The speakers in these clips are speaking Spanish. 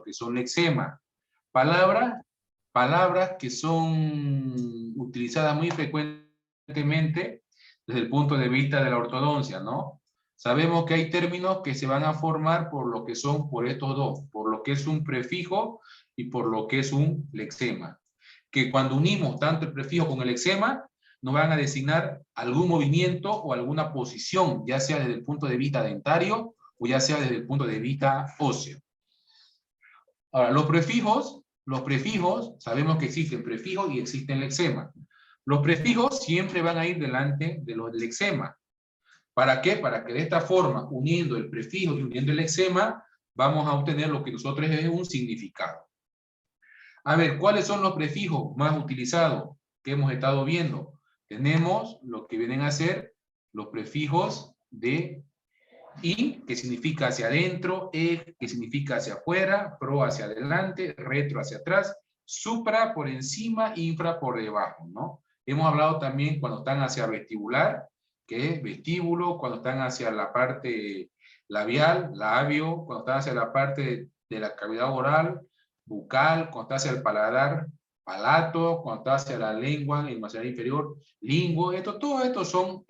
que son lexemas. Palabras que son utilizadas muy frecuentemente desde el punto de vista de la ortodoncia, ¿no? Sabemos que hay términos que se van a formar por lo que son, por estos dos, por lo que es un prefijo y por lo que es un lexema. Que cuando unimos tanto el prefijo con el lexema, nos van a designar algún movimiento o alguna posición, ya sea desde el punto de vista dentario o ya sea desde el punto de vista óseo. Ahora, los prefijos, sabemos que existen prefijos y existen lexemas. Los prefijos siempre van a ir delante de los lexemas. ¿Para qué? Para que de esta forma, uniendo el prefijo y uniendo el lexema, vamos a obtener lo que nosotros es un significado. A ver, ¿cuáles son los prefijos más utilizados que hemos estado viendo? Tenemos lo que vienen a ser los prefijos de in, que significa hacia adentro, e, que significa hacia afuera, pro hacia adelante, retro hacia atrás, supra por encima, infra por debajo, ¿no? Hemos hablado también cuando están hacia vestibular, que es vestíbulo, cuando están hacia la parte labial, labio, cuando están hacia la parte de la cavidad oral, bucal, cuando está hacia el paladar, palato, cuando está hacia la lengua, el maxilar inferior, linguo, todos estos son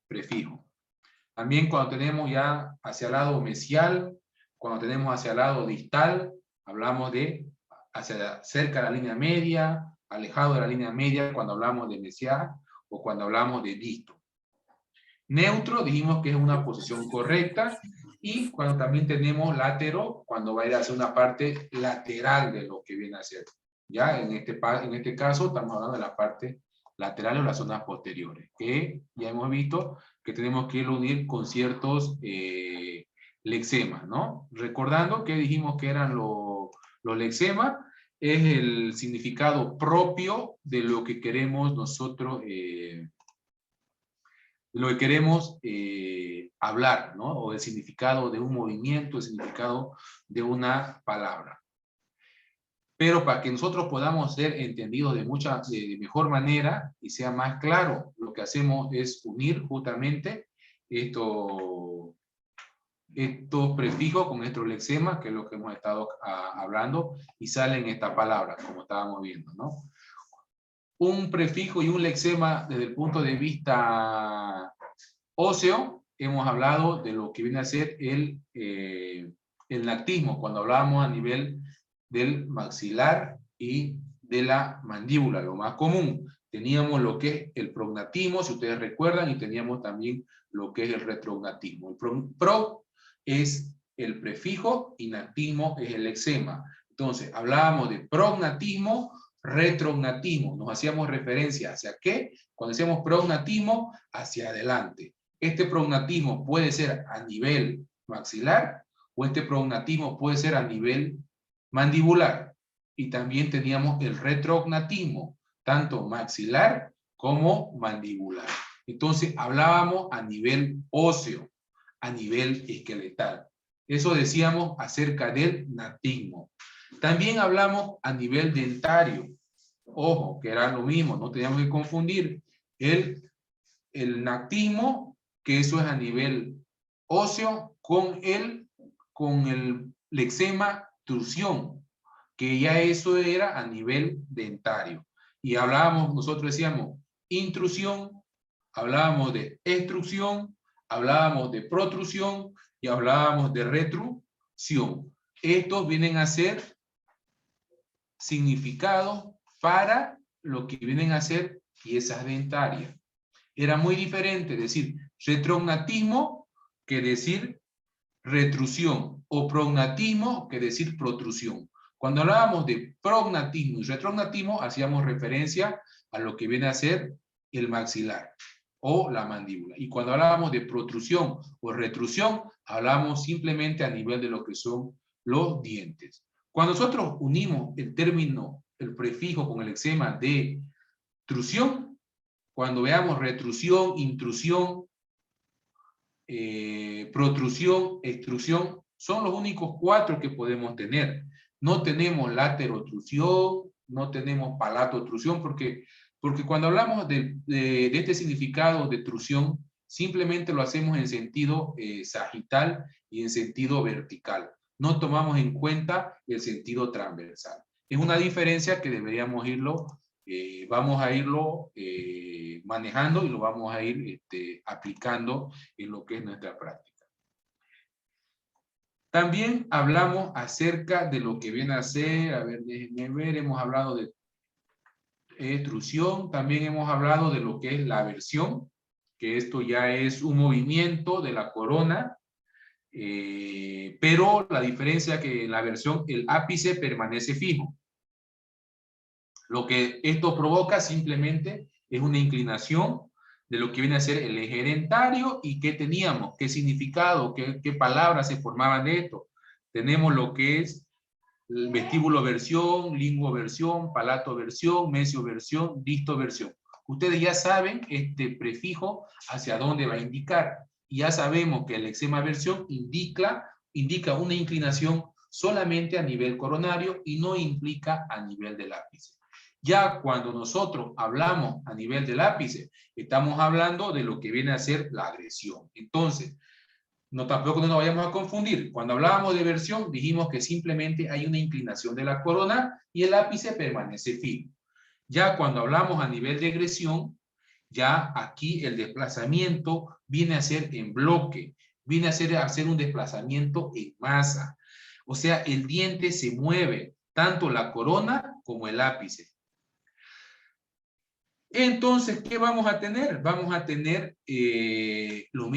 prefijos. También cuando tenemos ya hacia el lado mesial, cuando tenemos hacia el lado distal, hablamos de hacia cerca de la línea media, alejado de la línea media cuando hablamos de mesial o cuando hablamos de disto. Neutro dijimos que es una posición correcta, y cuando también tenemos látero, cuando va a ir hacia una parte lateral de lo que viene a ser. Ya en este caso estamos hablando de la parte lateral o las zonas posteriores, que ya hemos visto que tenemos que irlo unir con ciertos lexemas, ¿no? Recordando que dijimos que eran los lexemas, es el significado propio de lo que queremos nosotros hablar, ¿no? O el significado de un movimiento, el significado de una palabra. Pero para que nosotros podamos ser entendidos de mejor manera y sea más claro, lo que hacemos es unir justamente estos prefijos con estos lexemas, que es lo que hemos estado hablando, y salen estas palabras, como estábamos viendo, ¿no? Un prefijo y un lexema desde el punto de vista óseo, hemos hablado de lo que viene a ser el nactismo, cuando hablábamos a nivel del maxilar y de la mandíbula, lo más común. Teníamos lo que es el prognatismo, si ustedes recuerdan, y teníamos también lo que es el retrognatismo. El pro es el prefijo y nactismo es el lexema. Entonces, hablábamos de prognatismo, retrognatismo. Nos hacíamos referencia hacia qué. Cuando decíamos prognatismo, hacia adelante. Este prognatismo puede ser a nivel maxilar o este prognatismo puede ser a nivel mandibular. Y también teníamos el retrognatismo, tanto maxilar como mandibular. Entonces hablábamos a nivel óseo, a nivel esqueletal. Eso decíamos acerca del nactismo. También hablamos a nivel dentario. Ojo, que era lo mismo, no teníamos que confundir el nactismo, que eso es a nivel óseo, con el lexema trusión, que ya eso era a nivel dentario. Y hablábamos, nosotros decíamos intrusión, hablábamos de extrusión, hablábamos de protrusión y hablábamos de retrusión. Estos vienen a ser significados para lo que vienen a ser piezas dentarias. Era muy diferente decir retrognatismo que decir retrusión, o prognatismo que decir protrusión. Cuando hablábamos de prognatismo y retrognatismo, hacíamos referencia a lo que viene a ser el maxilar o la mandíbula. Y cuando hablábamos de protrusión o retrusión, hablábamos simplemente a nivel de lo que son los dientes. Cuando nosotros unimos el término, el prefijo con el lexema de trusión, cuando veamos retrusión, intrusión, protrusión, extrusión, son los únicos 4 que podemos tener. No tenemos laterotrusión, no tenemos palatotrusión, porque cuando hablamos de este significado de trusión, simplemente lo hacemos en sentido sagital y en sentido vertical. no tomamos en cuenta el sentido transversal. Es una diferencia que deberíamos vamos a irlo manejando y lo vamos a ir aplicando en lo que es nuestra práctica. También hablamos acerca de lo que viene a ser, a ver, déjenme ver, hemos hablado de extrusión, también hemos hablado de lo que es la aversión, que esto ya es un movimiento de la corona, pero la diferencia es que en la aversión el ápice permanece fijo. Lo que esto provoca simplemente es una inclinación de lo que viene a ser el eje dentario y qué teníamos, qué significado, qué palabras se formaban de esto. Tenemos lo que es vestíbulo-versión, linguo-versión, palato-versión, mesio-versión, disto-versión. Ustedes ya saben este prefijo hacia dónde va a indicar. Y ya sabemos que el eczema-versión indica una inclinación solamente a nivel coronario y no implica a nivel del ápice. Ya cuando nosotros hablamos a nivel del ápice, estamos hablando de lo que viene a ser la agresión. Entonces, tampoco nos vayamos a confundir. Cuando hablábamos de versión, dijimos que simplemente hay una inclinación de la corona y el ápice permanece fijo. Ya cuando hablamos a nivel de agresión, ya aquí el desplazamiento viene a ser en bloque, viene a ser un desplazamiento en masa. O sea, el diente se mueve, tanto la corona como el ápice. Entonces, ¿qué vamos a tener? Vamos a tener los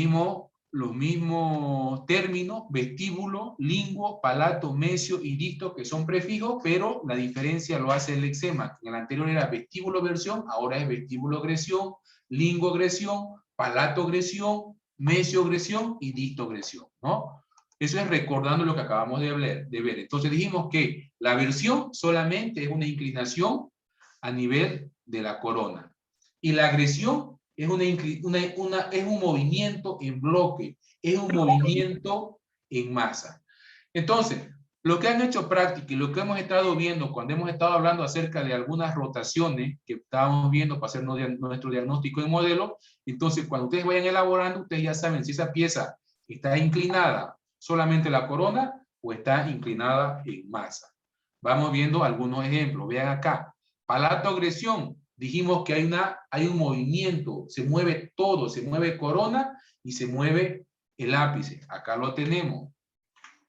mismos términos, vestíbulo, linguo, palato, mesio y disto, que son prefijos, pero la diferencia lo hace el eczema. En el anterior era vestíbulo-versión, ahora es vestíbulo-agresión, linguo-agresión, palato-agresión, mesio-agresión y disto-agresión, ¿no? Eso es recordando lo que acabamos de ver. Entonces dijimos que la versión solamente es una inclinación a nivel de la corona. Y la agresión es es un movimiento en bloque, es un movimiento en masa. Entonces, lo que han hecho práctica y lo que hemos estado viendo cuando hemos estado hablando acerca de algunas rotaciones que estábamos viendo para hacer nuestro diagnóstico de modelo, entonces cuando ustedes vayan elaborando, ustedes ya saben si esa pieza está inclinada solamente la corona o está inclinada en masa. Vamos viendo algunos ejemplos. Vean acá. Palato agresión, dijimos que hay un movimiento, se mueve todo, se mueve corona y se mueve el ápice. Acá lo tenemos.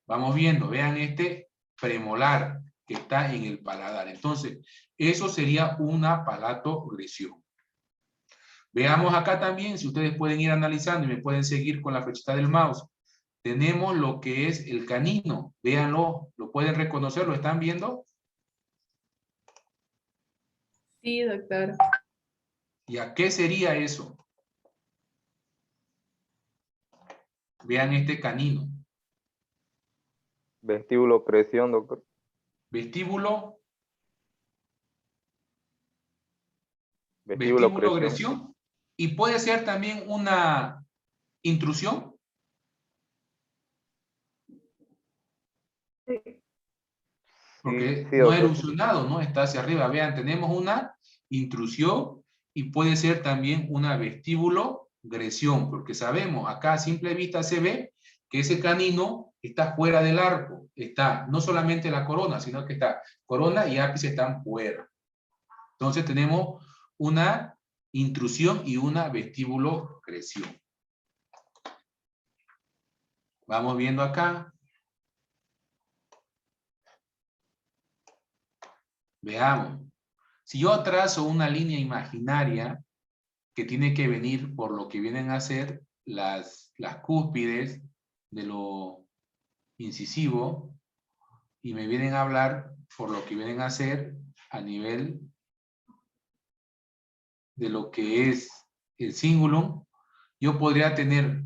Vamos viendo, vean este premolar que está en el paladar. Entonces, eso sería una palatogresión. Veamos acá también, si ustedes pueden ir analizando y me pueden seguir con la flechita del mouse. Tenemos lo que es el canino. Véanlo, ¿lo pueden reconocer? ¿Lo están viendo? Sí, doctor. ¿Y a qué sería eso? Vean este canino. Vestíbulo presión, doctor. Vestíbulo, Vestíbulo presión. agresión. Y puede ser también una intrusión. Porque Sí, no ha doctor. erupcionado, ¿no? Está hacia arriba. Vean, tenemos una intrusión y puede ser también una vestíbulo-gresión, porque sabemos, acá a simple vista se ve que ese canino está fuera del arco. Está no solamente la corona, sino que está corona y ápice están fuera. Entonces tenemos una intrusión y una vestíbulo-gresión. Vamos viendo acá. Veamos. Si yo trazo una línea imaginaria que tiene que venir por lo que vienen a ser las cúspides de lo incisivo y me vienen a hablar por lo que vienen a ser a nivel de lo que es el cingulum, yo podría tener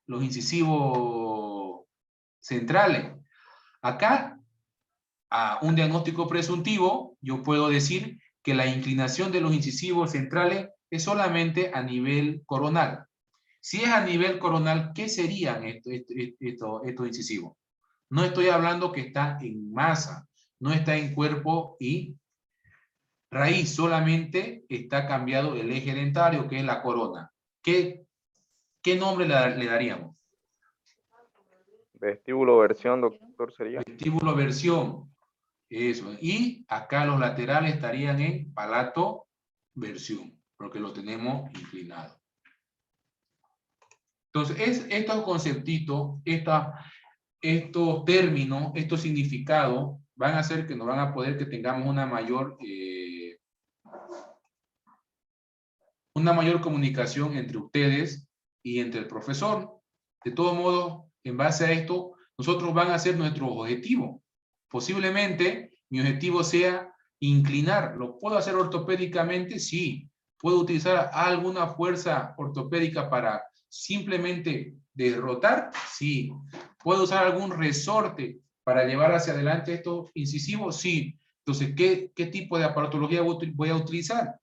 los incisivos centrales. Acá, a un diagnóstico presuntivo, yo puedo decir que la inclinación de los incisivos centrales es solamente a nivel coronal. Si es a nivel coronal, ¿qué serían estos incisivos? No estoy hablando que está en masa, no está en cuerpo y raíz, solamente está cambiado el eje dentario, que es la corona. ¿Qué nombre le daríamos? Vestíbulo versión, doctor, sería. Vestíbulo versión. Eso. Y acá los laterales estarían en palato versión, porque lo tenemos inclinado. Entonces, estos conceptitos, estos términos, estos significados, van a hacer que nos van a poder que tengamos una mayor comunicación entre ustedes y entre el profesor. De todo modo, en base a esto, nosotros van a ser nuestro objetivo. Posiblemente mi objetivo sea inclinar. ¿Lo puedo hacer ortopédicamente? Sí. ¿Puedo utilizar alguna fuerza ortopédica para simplemente derrotar? Sí. ¿Puedo usar algún resorte para llevar hacia adelante estos incisivos? Sí. Entonces, ¿qué tipo de aparatología voy a utilizar?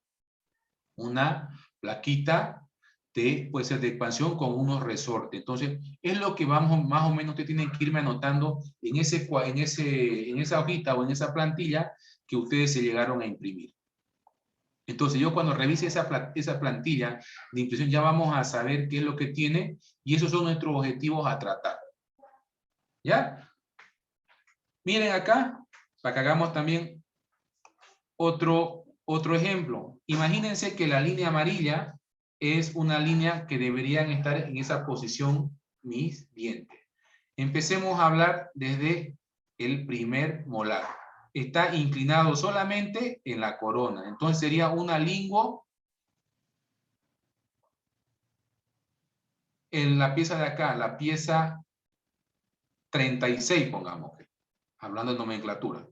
Una plaquita puede ser de expansión con unos resortes. Entonces, es lo que vamos, más o menos, ustedes tienen que irme anotando en esa hojita o en esa plantilla que ustedes se llegaron a imprimir. Entonces, yo cuando revise esa plantilla de impresión, ya vamos a saber qué es lo que tiene y esos son nuestros objetivos a tratar. ¿Ya? Miren acá, para que hagamos también otro ejemplo. Imagínense que la línea amarilla es una línea que deberían estar en esa posición mis dientes. Empecemos a hablar desde el primer molar. Está inclinado solamente en la corona. Entonces sería una linguo en la pieza de acá, la pieza 36, pongamos, hablando de nomenclatura.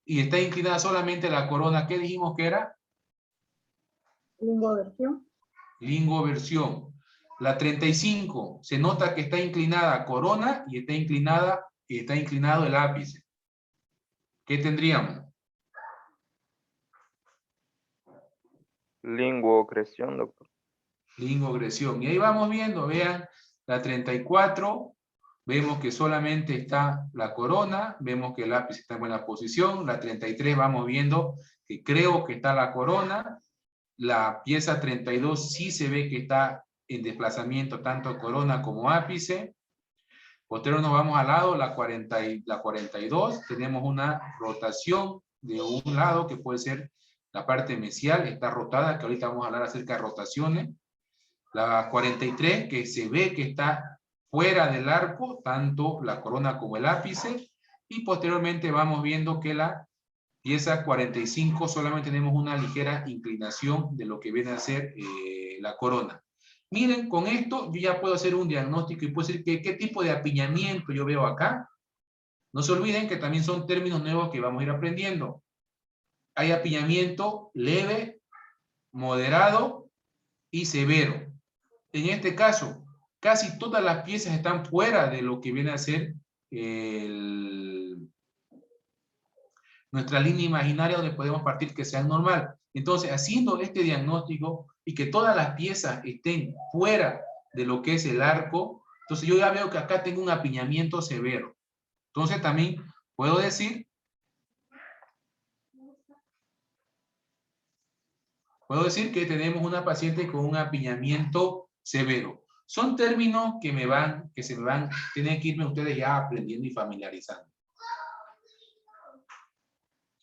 Y está inclinada solamente la corona. ¿Qué dijimos que era? Lingoversión. Lingoversión. La 35, se nota que está inclinada corona y está inclinado el ápice. ¿Qué tendríamos? Linguocreción, doctor. Lingoogresión. Y ahí vamos viendo, vean, la 34, vemos que solamente está la corona, vemos que el ápice está en buena posición. La 33 vamos viendo que creo que está la corona. La pieza 32 sí se ve que está en desplazamiento tanto corona como ápice. Posterior nos vamos al lado, la 42, tenemos una rotación de un lado que puede ser la parte mesial, está rotada, que ahorita vamos a hablar acerca de rotaciones. La 43, que se ve que está fuera del arco, tanto la corona como el ápice. Y posteriormente vamos viendo que la pieza 45 solamente tenemos una ligera inclinación de lo que viene a ser la corona. Miren, con esto yo ya puedo hacer un diagnóstico y puedo decir qué tipo de apiñamiento yo veo acá. No se olviden que también son términos nuevos que vamos a ir aprendiendo. Hay apiñamiento leve, moderado y severo. En este caso, casi todas las piezas están fuera de lo que viene a ser nuestra línea imaginaria donde podemos partir que sea normal. Entonces, haciendo este diagnóstico y que todas las piezas estén fuera de lo que es el arco, entonces yo ya veo que acá tengo un apiñamiento severo. Entonces también puedo decir que tenemos una paciente con un apiñamiento severo. Son términos que tienen que irme ustedes ya aprendiendo y familiarizando.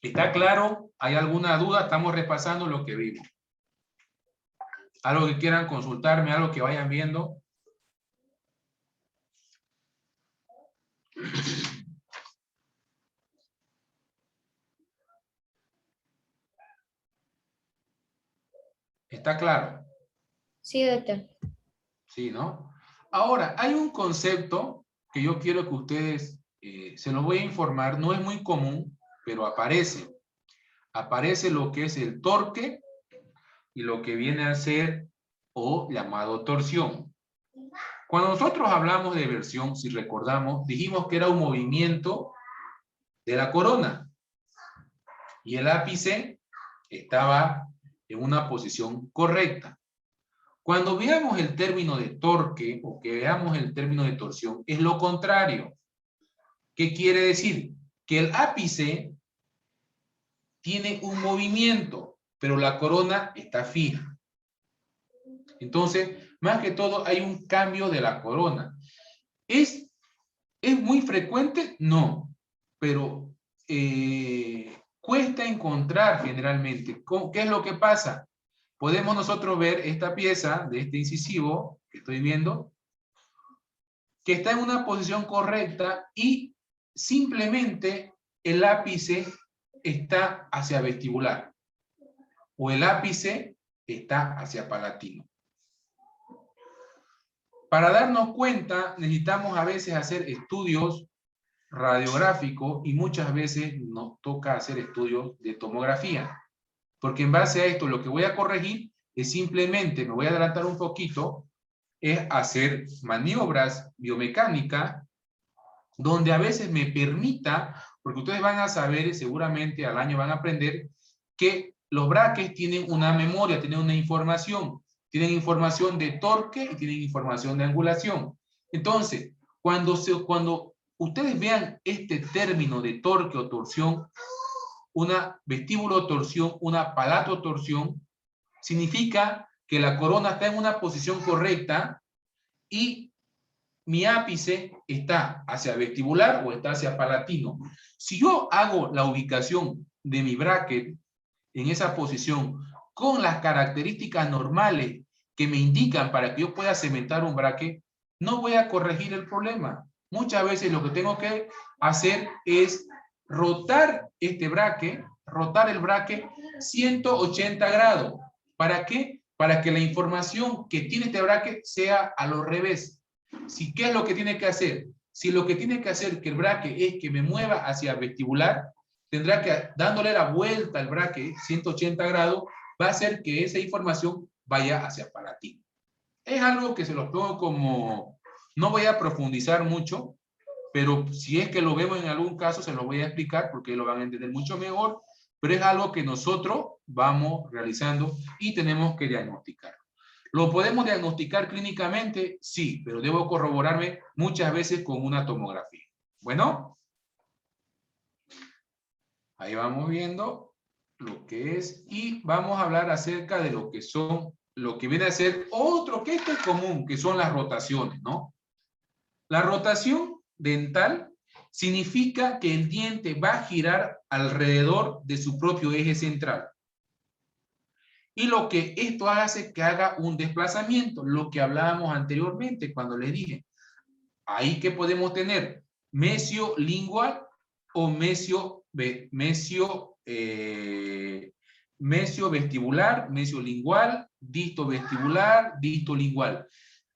¿Está claro? ¿Hay alguna duda? Estamos repasando lo que vimos. ¿Algo que quieran consultarme? ¿Algo que vayan viendo? ¿Está claro? Sí, doctor. Sí, ¿no? Ahora, hay un concepto que yo quiero que ustedes, se los voy a informar, no es muy común, pero aparece. Aparece lo que es el torque y lo que viene a ser o llamado torsión. Cuando nosotros hablamos de versión, si recordamos, dijimos que era un movimiento de la corona y el ápice estaba en una posición correcta. Cuando veamos el término de torque o que veamos el término de torsión, es lo contrario. ¿Qué quiere decir? Que el ápice tiene un movimiento, pero la corona está fija. Entonces, más que todo, hay un cambio de la corona. ¿Es muy frecuente? No, pero cuesta encontrar generalmente. ¿Qué es lo que pasa? Podemos nosotros ver esta pieza de este incisivo que estoy viendo, que está en una posición correcta y simplemente el ápice está hacia vestibular o el ápice está hacia palatino. Para darnos cuenta, necesitamos a veces hacer estudios radiográficos y muchas veces nos toca hacer estudios de tomografía. Porque en base a esto lo que voy a corregir es simplemente, me voy a adelantar un poquito, es hacer maniobras biomecánicas donde a veces me permita, porque ustedes van a saber, seguramente al año van a aprender, que los braques tienen una memoria, tienen una información. Tienen información de torque y tienen información de angulación. Entonces, cuando ustedes vean este término de torque o torsión, una vestíbulo-torsión, una palato-torsión, significa que la corona está en una posición correcta y mi ápice está hacia vestibular o está hacia palatino. Si yo hago la ubicación de mi bracket en esa posición con las características normales que me indican para que yo pueda cementar un bracket, no voy a corregir el problema. Muchas veces lo que tengo que hacer es rotar este bracket, rotar el bracket 180 grados. ¿Para qué? Para que la información que tiene este bracket sea a lo revés. Si, ¿qué es lo que tiene que hacer? Si lo que tiene que hacer que el bracket es que me mueva hacia vestibular, tendrá que, dándole la vuelta al bracket 180 grados, va a hacer que esa información vaya hacia palatino. Es algo que se los pongo como, no voy a profundizar mucho, pero si es que lo vemos en algún caso, se los voy a explicar porque lo van a entender mucho mejor, pero es algo que nosotros vamos realizando y tenemos que diagnosticar. ¿Lo podemos diagnosticar clínicamente? Sí, pero debo corroborarme muchas veces con una tomografía. Bueno, ahí vamos viendo lo que es y vamos a hablar acerca de lo que son, lo que viene a ser otro que esto es común, que son las rotaciones, ¿no? La rotación dental significa que el diente va a girar alrededor de su propio eje central. Y lo que esto hace que haga un desplazamiento, lo que hablábamos anteriormente cuando les dije. Ahí que podemos tener mesiolingual o mesiovestibular, mesiolingual, distovestibular, distolingual.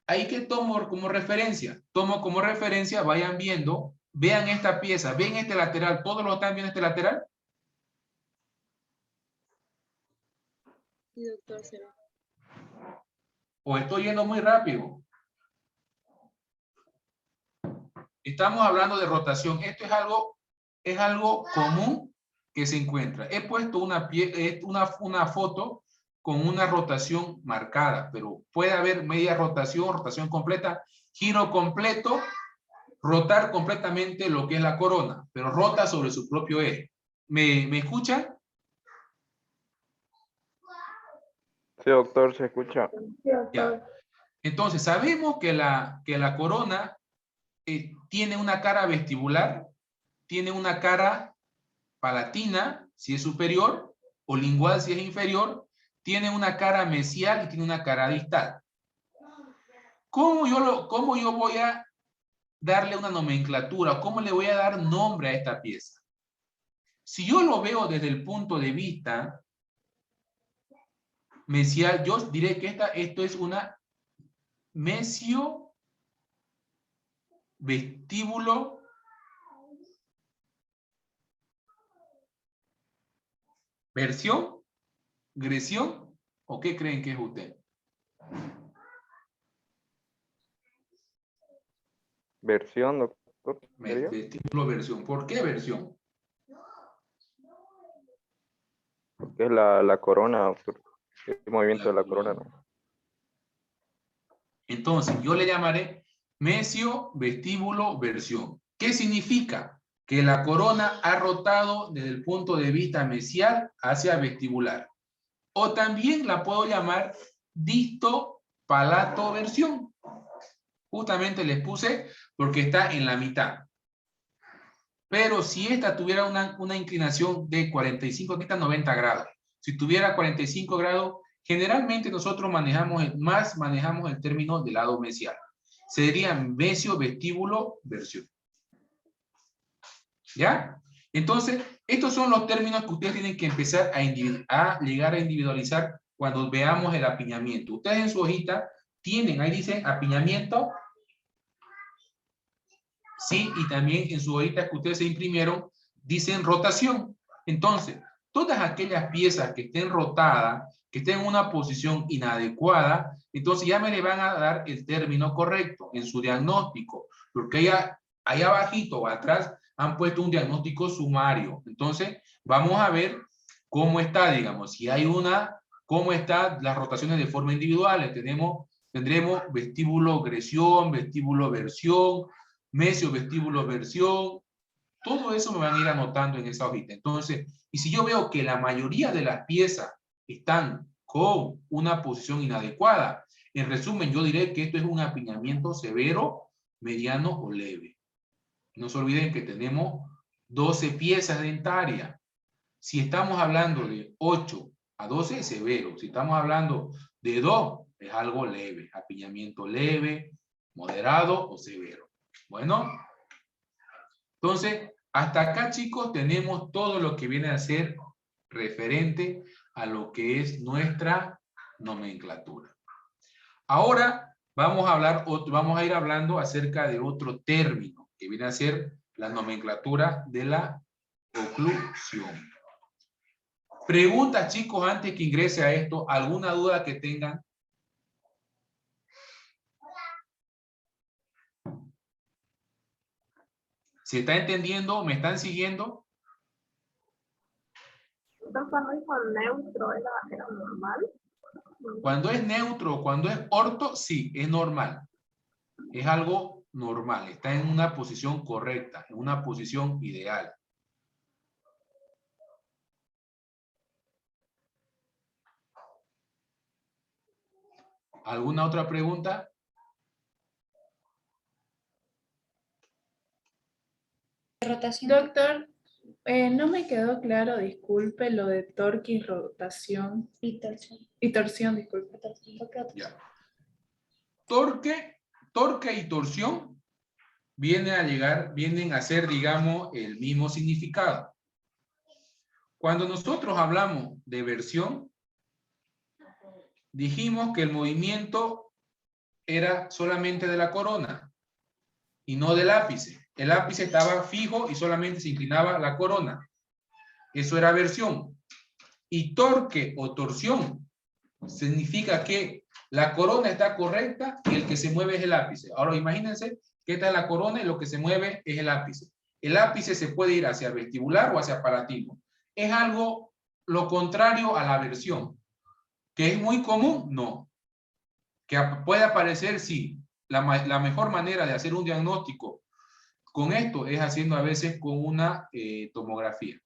Ahí que tomo como referencia. Tomo como referencia, vayan viendo, vean esta pieza, ven este lateral, ¿todos lo están viendo este lateral? Sí, doctor, se ve. ¿O estoy yendo muy rápido? Estamos hablando de rotación. Esto es algo común que se encuentra. He puesto una foto con una rotación marcada, pero puede haber media rotación, rotación completa, giro completo, rotar completamente lo que es la corona, pero rota sobre su propio eje. ¿Me escuchan? Sí, doctor, se escucha. Sí, doctor. Ya. Entonces, sabemos que la corona tiene una cara vestibular, tiene una cara palatina, si es superior, o lingual, si es inferior, tiene una cara mesial y tiene una cara distal. ¿Cómo yo voy a darle una nomenclatura? ¿Cómo le voy a dar nombre a esta pieza? Si yo lo veo desde el punto de vista mesial, yo diré que esto es una mesio vestíbulo versión, gresión, ¿o qué creen que es usted? Versión, doctor. ¿Sería? Vestíbulo versión. ¿Por qué versión? Porque es la corona, doctor. El movimiento de la corona, ¿no? Entonces, yo le llamaré mesio vestíbulo versión. ¿Qué significa? Que la corona ha rotado desde el punto de vista mesial hacia vestibular. O también la puedo llamar disto palato versión. Justamente les puse porque está en la mitad. Pero si esta tuviera una inclinación de 45, aquí está 90 grados. Si tuviera 45 grados, generalmente nosotros manejamos el término del lado mesial. Sería mesio, vestíbulo, versión. ¿Ya? Entonces, estos son los términos que ustedes tienen que empezar a llegar a individualizar cuando veamos el apiñamiento. Ustedes en su hojita tienen, ahí dice apiñamiento. Sí, y también en su hojita que ustedes se imprimieron, dicen rotación. Entonces, todas aquellas piezas que estén rotadas, que estén en una posición inadecuada, entonces ya me le van a dar el término correcto en su diagnóstico, porque ahí abajito o atrás han puesto un diagnóstico sumario. Entonces, vamos a ver cómo está, digamos, si hay cómo están las rotaciones de forma individual. Tendremos vestíbulo gresión, vestíbulo versión, mesio, vestíbulo, versión, todo eso me van a ir anotando en esa hojita. Entonces, y si yo veo que la mayoría de las piezas están con una posición inadecuada, en resumen, yo diré que esto es un apiñamiento severo, mediano o leve. No se olviden que tenemos 12 piezas dentarias. Si estamos hablando de 8 a 12 es severo. Si estamos hablando de 2, es algo leve. Apiñamiento leve, moderado o severo. Bueno, entonces, hasta acá, chicos, tenemos todo lo que viene a ser referente a lo que es nuestra nomenclatura. Ahora vamos a ir hablando acerca de otro término que viene a ser la nomenclatura de la oclusión. Preguntas, chicos, antes que ingrese a esto, ¿alguna duda que tengan? ¿Se está entendiendo? ¿Me están siguiendo? Entonces, cuando dijo neutro, ¿era normal? Cuando es neutro, cuando es orto, sí, es normal. Es algo normal, está en una posición correcta, en una posición ideal. ¿Alguna otra pregunta? Doctor, no me quedó claro, disculpe, lo de torque y rotación. Y torsión. Y torsión, disculpe. Ya. Torque y torsión vienen a ser, digamos, el mismo significado. Cuando nosotros hablamos de versión, dijimos que el movimiento era solamente de la corona y no del ápice. El ápice estaba fijo y solamente se inclinaba la corona. Eso era versión. Y torque o torsión significa que la corona está correcta y el que se mueve es el ápice. Ahora imagínense que esta es la corona y lo que se mueve es el ápice. El ápice se puede ir hacia vestibular o hacia palatino. ¿Es algo lo contrario a la versión? ¿Que es muy común? No. ¿Que puede aparecer? Sí. La mejor manera de hacer un diagnóstico con esto es haciendo a veces con una tomografía.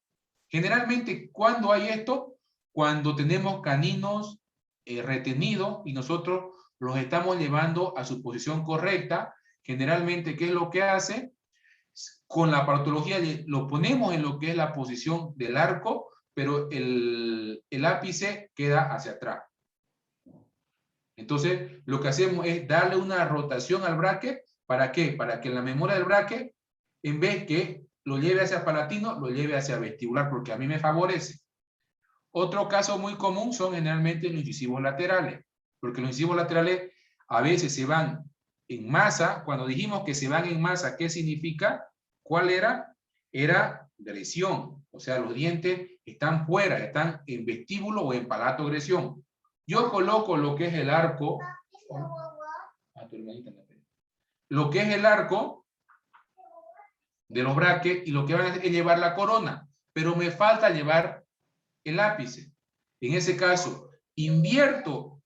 Generalmente, ¿cuándo hay esto? Cuando tenemos caninos retenidos y nosotros los estamos llevando a su posición correcta. Generalmente, ¿qué es lo que hace? Con la patología lo ponemos en lo que es la posición del arco, pero el ápice queda hacia atrás. Entonces, lo que hacemos es darle una rotación al bracket. ¿Para qué? Para que en la memoria del bracket, en vez que lo lleve hacia palatino, lo lleve hacia vestibular, porque a mí me favorece. Otro caso muy común son generalmente los incisivos laterales, porque los incisivos laterales a veces se van en masa. Cuando dijimos que se van en masa, ¿qué significa? ¿Cuál era? Era gresión. O sea, los dientes están fuera, están en vestíbulo o en palatogresión. Yo coloco lo que es el arco. Lo que es el arco de los brackets y lo que van a hacer es llevar la corona, pero me falta llevar el ápice. En ese caso, invierto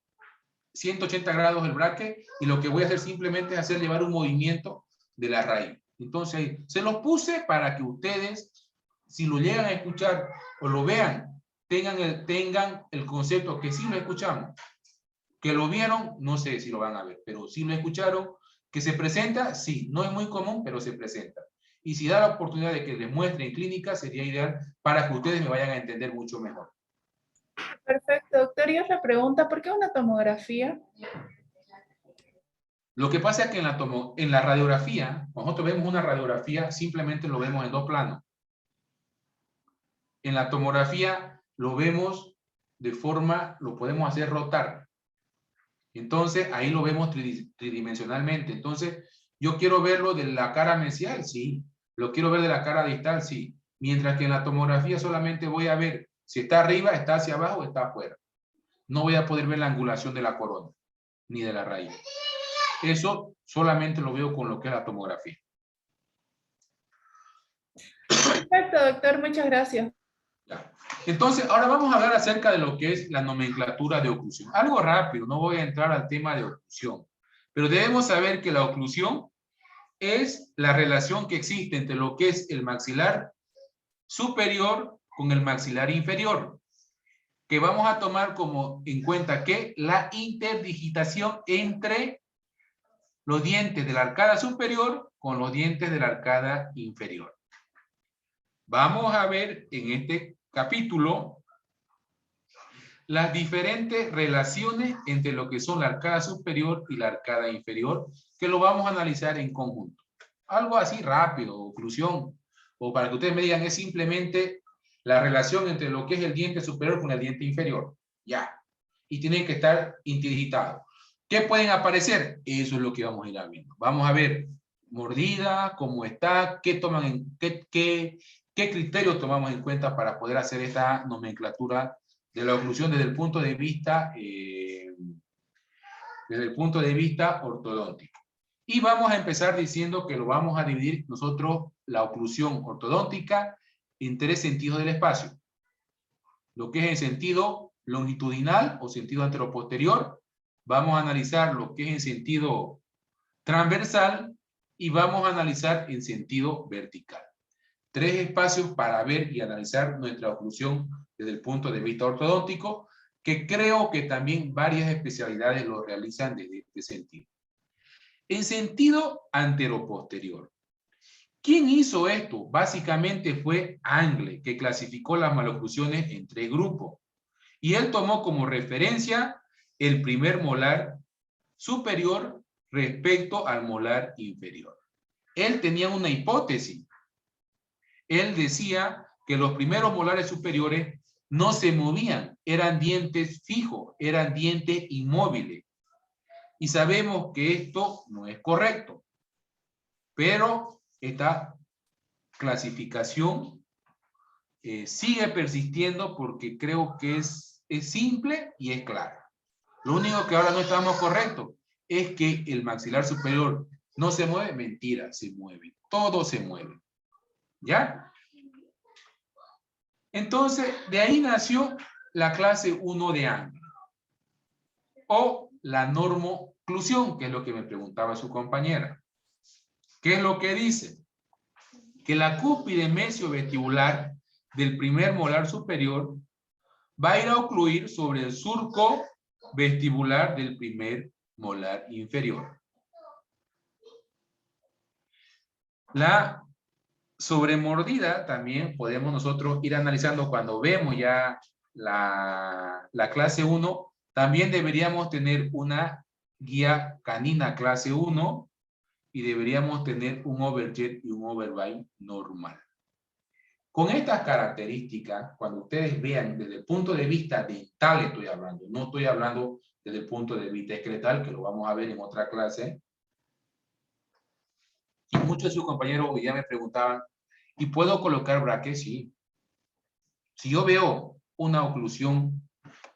180 grados el bracket y lo que voy a hacer simplemente es hacer llevar un movimiento de la raíz. Entonces, se los puse para que ustedes, si lo llegan a escuchar o lo vean, tengan el concepto que sí lo escuchamos. Que lo vieron, no sé si lo van a ver, pero si lo escucharon, ¿Que se presenta? Sí, no es muy común, pero se presenta. Y si da la oportunidad de que les muestre en clínica, sería ideal para que ustedes me vayan a entender mucho mejor. Perfecto, doctor. Y otra pregunta, ¿por qué una tomografía? Lo que pasa es que en la radiografía, nosotros vemos una radiografía, simplemente lo vemos en dos planos. En la tomografía lo vemos de forma, lo podemos hacer rotar. Entonces, ahí lo vemos tridimensionalmente. Entonces, yo quiero verlo de la cara mesial, sí. Lo quiero ver de la cara distal, sí. Mientras que en la tomografía solamente voy a ver si está arriba, está hacia abajo o está afuera. No voy a poder ver la angulación de la corona, ni de la raíz. Eso solamente lo veo con lo que es la tomografía. Perfecto, doctor. Muchas gracias. Ya. Entonces, ahora vamos a hablar acerca de lo que es la nomenclatura de oclusión. Algo rápido, no voy a entrar al tema de oclusión. Pero debemos saber que la oclusión es la relación que existe entre lo que es el maxilar superior con el maxilar inferior, que vamos a tomar como en cuenta que la interdigitación entre los dientes de la arcada superior con los dientes de la arcada inferior. Vamos a ver en este capítulo las diferentes relaciones entre lo que son la arcada superior y la arcada inferior, que lo vamos a analizar en conjunto. Algo así rápido, oclusión, o para que ustedes me digan, es simplemente la relación entre lo que es el diente superior con el diente inferior. Ya. Y tienen que estar interdigitados. ¿Qué pueden aparecer? Eso es lo que vamos a ir viendo. Vamos a ver mordida, cómo está, qué toman en, qué criterios tomamos en cuenta para poder hacer esta nomenclatura de la oclusión desde el punto de vista ortodóntico. Y vamos a empezar diciendo que lo vamos a dividir nosotros la oclusión ortodóntica en tres sentidos del espacio. Lo que es en sentido longitudinal o sentido anteroposterior. Vamos a analizar lo que es en sentido transversal y vamos a analizar en sentido vertical. Tres espacios para ver y analizar nuestra oclusión desde el punto de vista ortodóntico, que creo que también varias especialidades lo realizan desde este sentido. En sentido anteroposterior. ¿Quién hizo esto? Básicamente fue Angle, que clasificó las maloclusiones en tres grupos. Y él tomó como referencia el primer molar superior respecto al molar inferior. Él tenía una hipótesis. Él decía que los primeros molares superiores no se movían, eran dientes fijos, eran dientes inmóviles. Y sabemos que esto no es correcto. Pero esta clasificación sigue persistiendo porque creo que es simple y es clara. Lo único que ahora no estamos correctos es que el maxilar superior no se mueve. Mentira, se mueve. Todo se mueve. ¿Ya? Entonces, de ahí nació la clase 1 de Angle. O la normoclusión, que es lo que me preguntaba su compañera. ¿Qué es lo que dice? Que la cúspide mesiovestibular del primer molar superior va a ir a ocluir sobre el surco vestibular del primer molar inferior. La sobremordida también podemos nosotros ir analizando cuando vemos ya la clase 1. También deberíamos tener una guía canina clase 1 y deberíamos tener un overjet y un overbite normal. Con estas características, cuando ustedes vean desde el punto de vista dental estoy hablando, no estoy hablando desde el punto de vista escletal, que lo vamos a ver en otra clase. Y muchos de sus compañeros hoy ya me preguntaban, ¿y puedo colocar brackets? Sí. Si yo veo una oclusión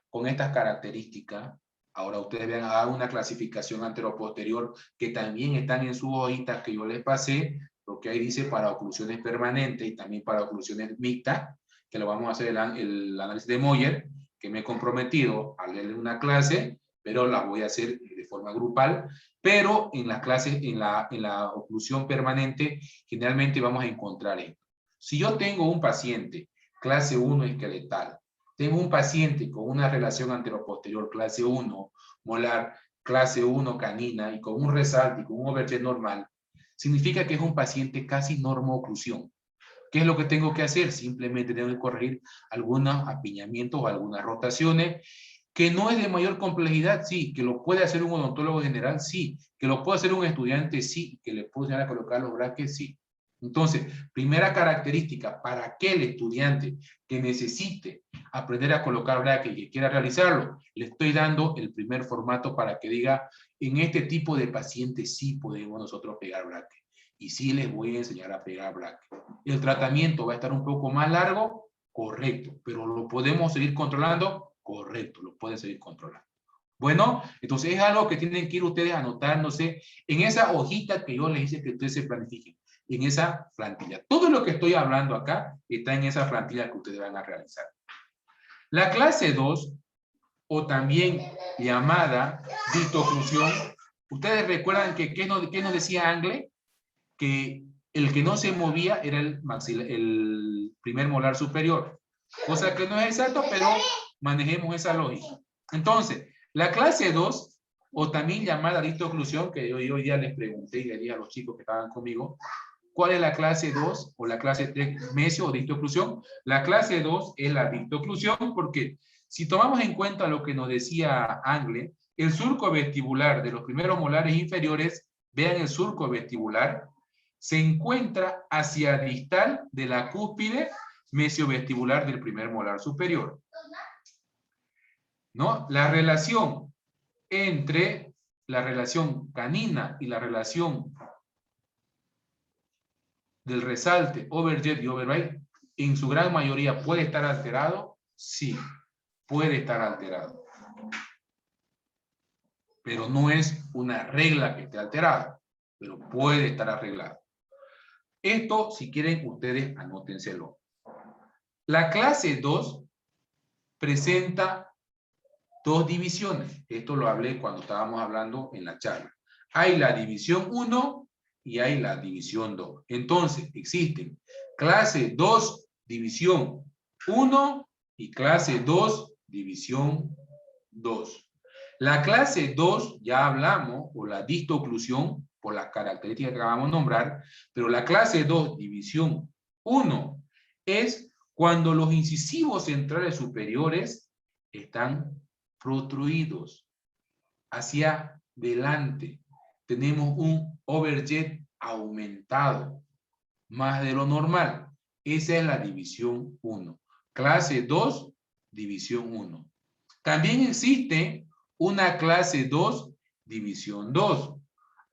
con estas características, ahora ustedes vean, hago una clasificación anteroposterior que también están en sus hojitas que yo les pasé, porque ahí dice para oclusiones permanentes y también para oclusiones mixtas, que lo vamos a hacer el análisis de Moyer, que me he comprometido a leer una clase, pero la voy a hacer de forma grupal. Pero en las clases, en la oclusión permanente, generalmente vamos a encontrar esto. Si yo tengo un paciente clase 1 esqueletal, tengo un paciente con una relación anteroposterior clase 1 molar clase 1 canina y con un resalte y con un overjet normal, significa que es un paciente casi normoclusión. ¿Qué es lo que tengo que hacer? Simplemente tengo que corregir algunos apiñamientos o algunas rotaciones, que no es de mayor complejidad, sí, que lo puede hacer un odontólogo general, sí, que lo puede hacer un estudiante, sí, que le puedo enseñar a colocar los brackets, sí. Entonces, primera característica para aquel estudiante que necesite aprender a colocar brackets y que quiera realizarlo, le estoy dando el primer formato para que diga, en este tipo de pacientes sí podemos nosotros pegar brackets. Y sí les voy a enseñar a pegar brackets. ¿El tratamiento va a estar un poco más largo? Correcto. ¿Pero lo podemos seguir controlando? Correcto, lo pueden seguir controlando. Bueno, entonces es algo que tienen que ir ustedes anotándose en esa hojita que yo les hice que ustedes se planifiquen, en esa plantilla. Todo lo que estoy hablando acá está en esa plantilla que ustedes van a realizar. La clase 2, o también llamada distoclusión, ustedes recuerdan que ¿qué nos decía Angle? Que el que no se movía era el primer molar superior. Cosa que no es exacto, pero manejemos esa lógica. Entonces, la clase 2, o también llamada distoclusión, que yo hoy día les pregunté y les dije a los chicos que estaban conmigo, ¿cuál es la clase 2 o la clase 3, mesio o distoclusión? La clase 2 es la distoclusión porque si tomamos en cuenta lo que nos decía Angle, el surco vestibular de los primeros molares inferiores, vean el surco vestibular, se encuentra hacia distal de la cúspide mesiovestibular del primer molar superior. ¿No? La relación entre la relación canina y la relación del resalte, overjet y overbite, en su gran mayoría puede estar alterado. Sí, puede estar alterado. Pero no es una regla que esté alterada, pero puede estar arreglado. Esto, si quieren, ustedes anótenselo. La clase 2 presenta dos divisiones. Esto lo hablé cuando estábamos hablando en la charla. Hay la división 1 y hay la división 2. Entonces, existen clase 2, división 1 y clase 2, división 2. La clase 2, ya hablamos, o la distoclusión, por las características que acabamos de nombrar, pero la clase 2, división 1, es cuando los incisivos centrales superiores están protruidos hacia delante. Tenemos un overjet aumentado, más de lo normal. Esa es la división 1. Clase 2, división 1. También existe una clase 2, división 2.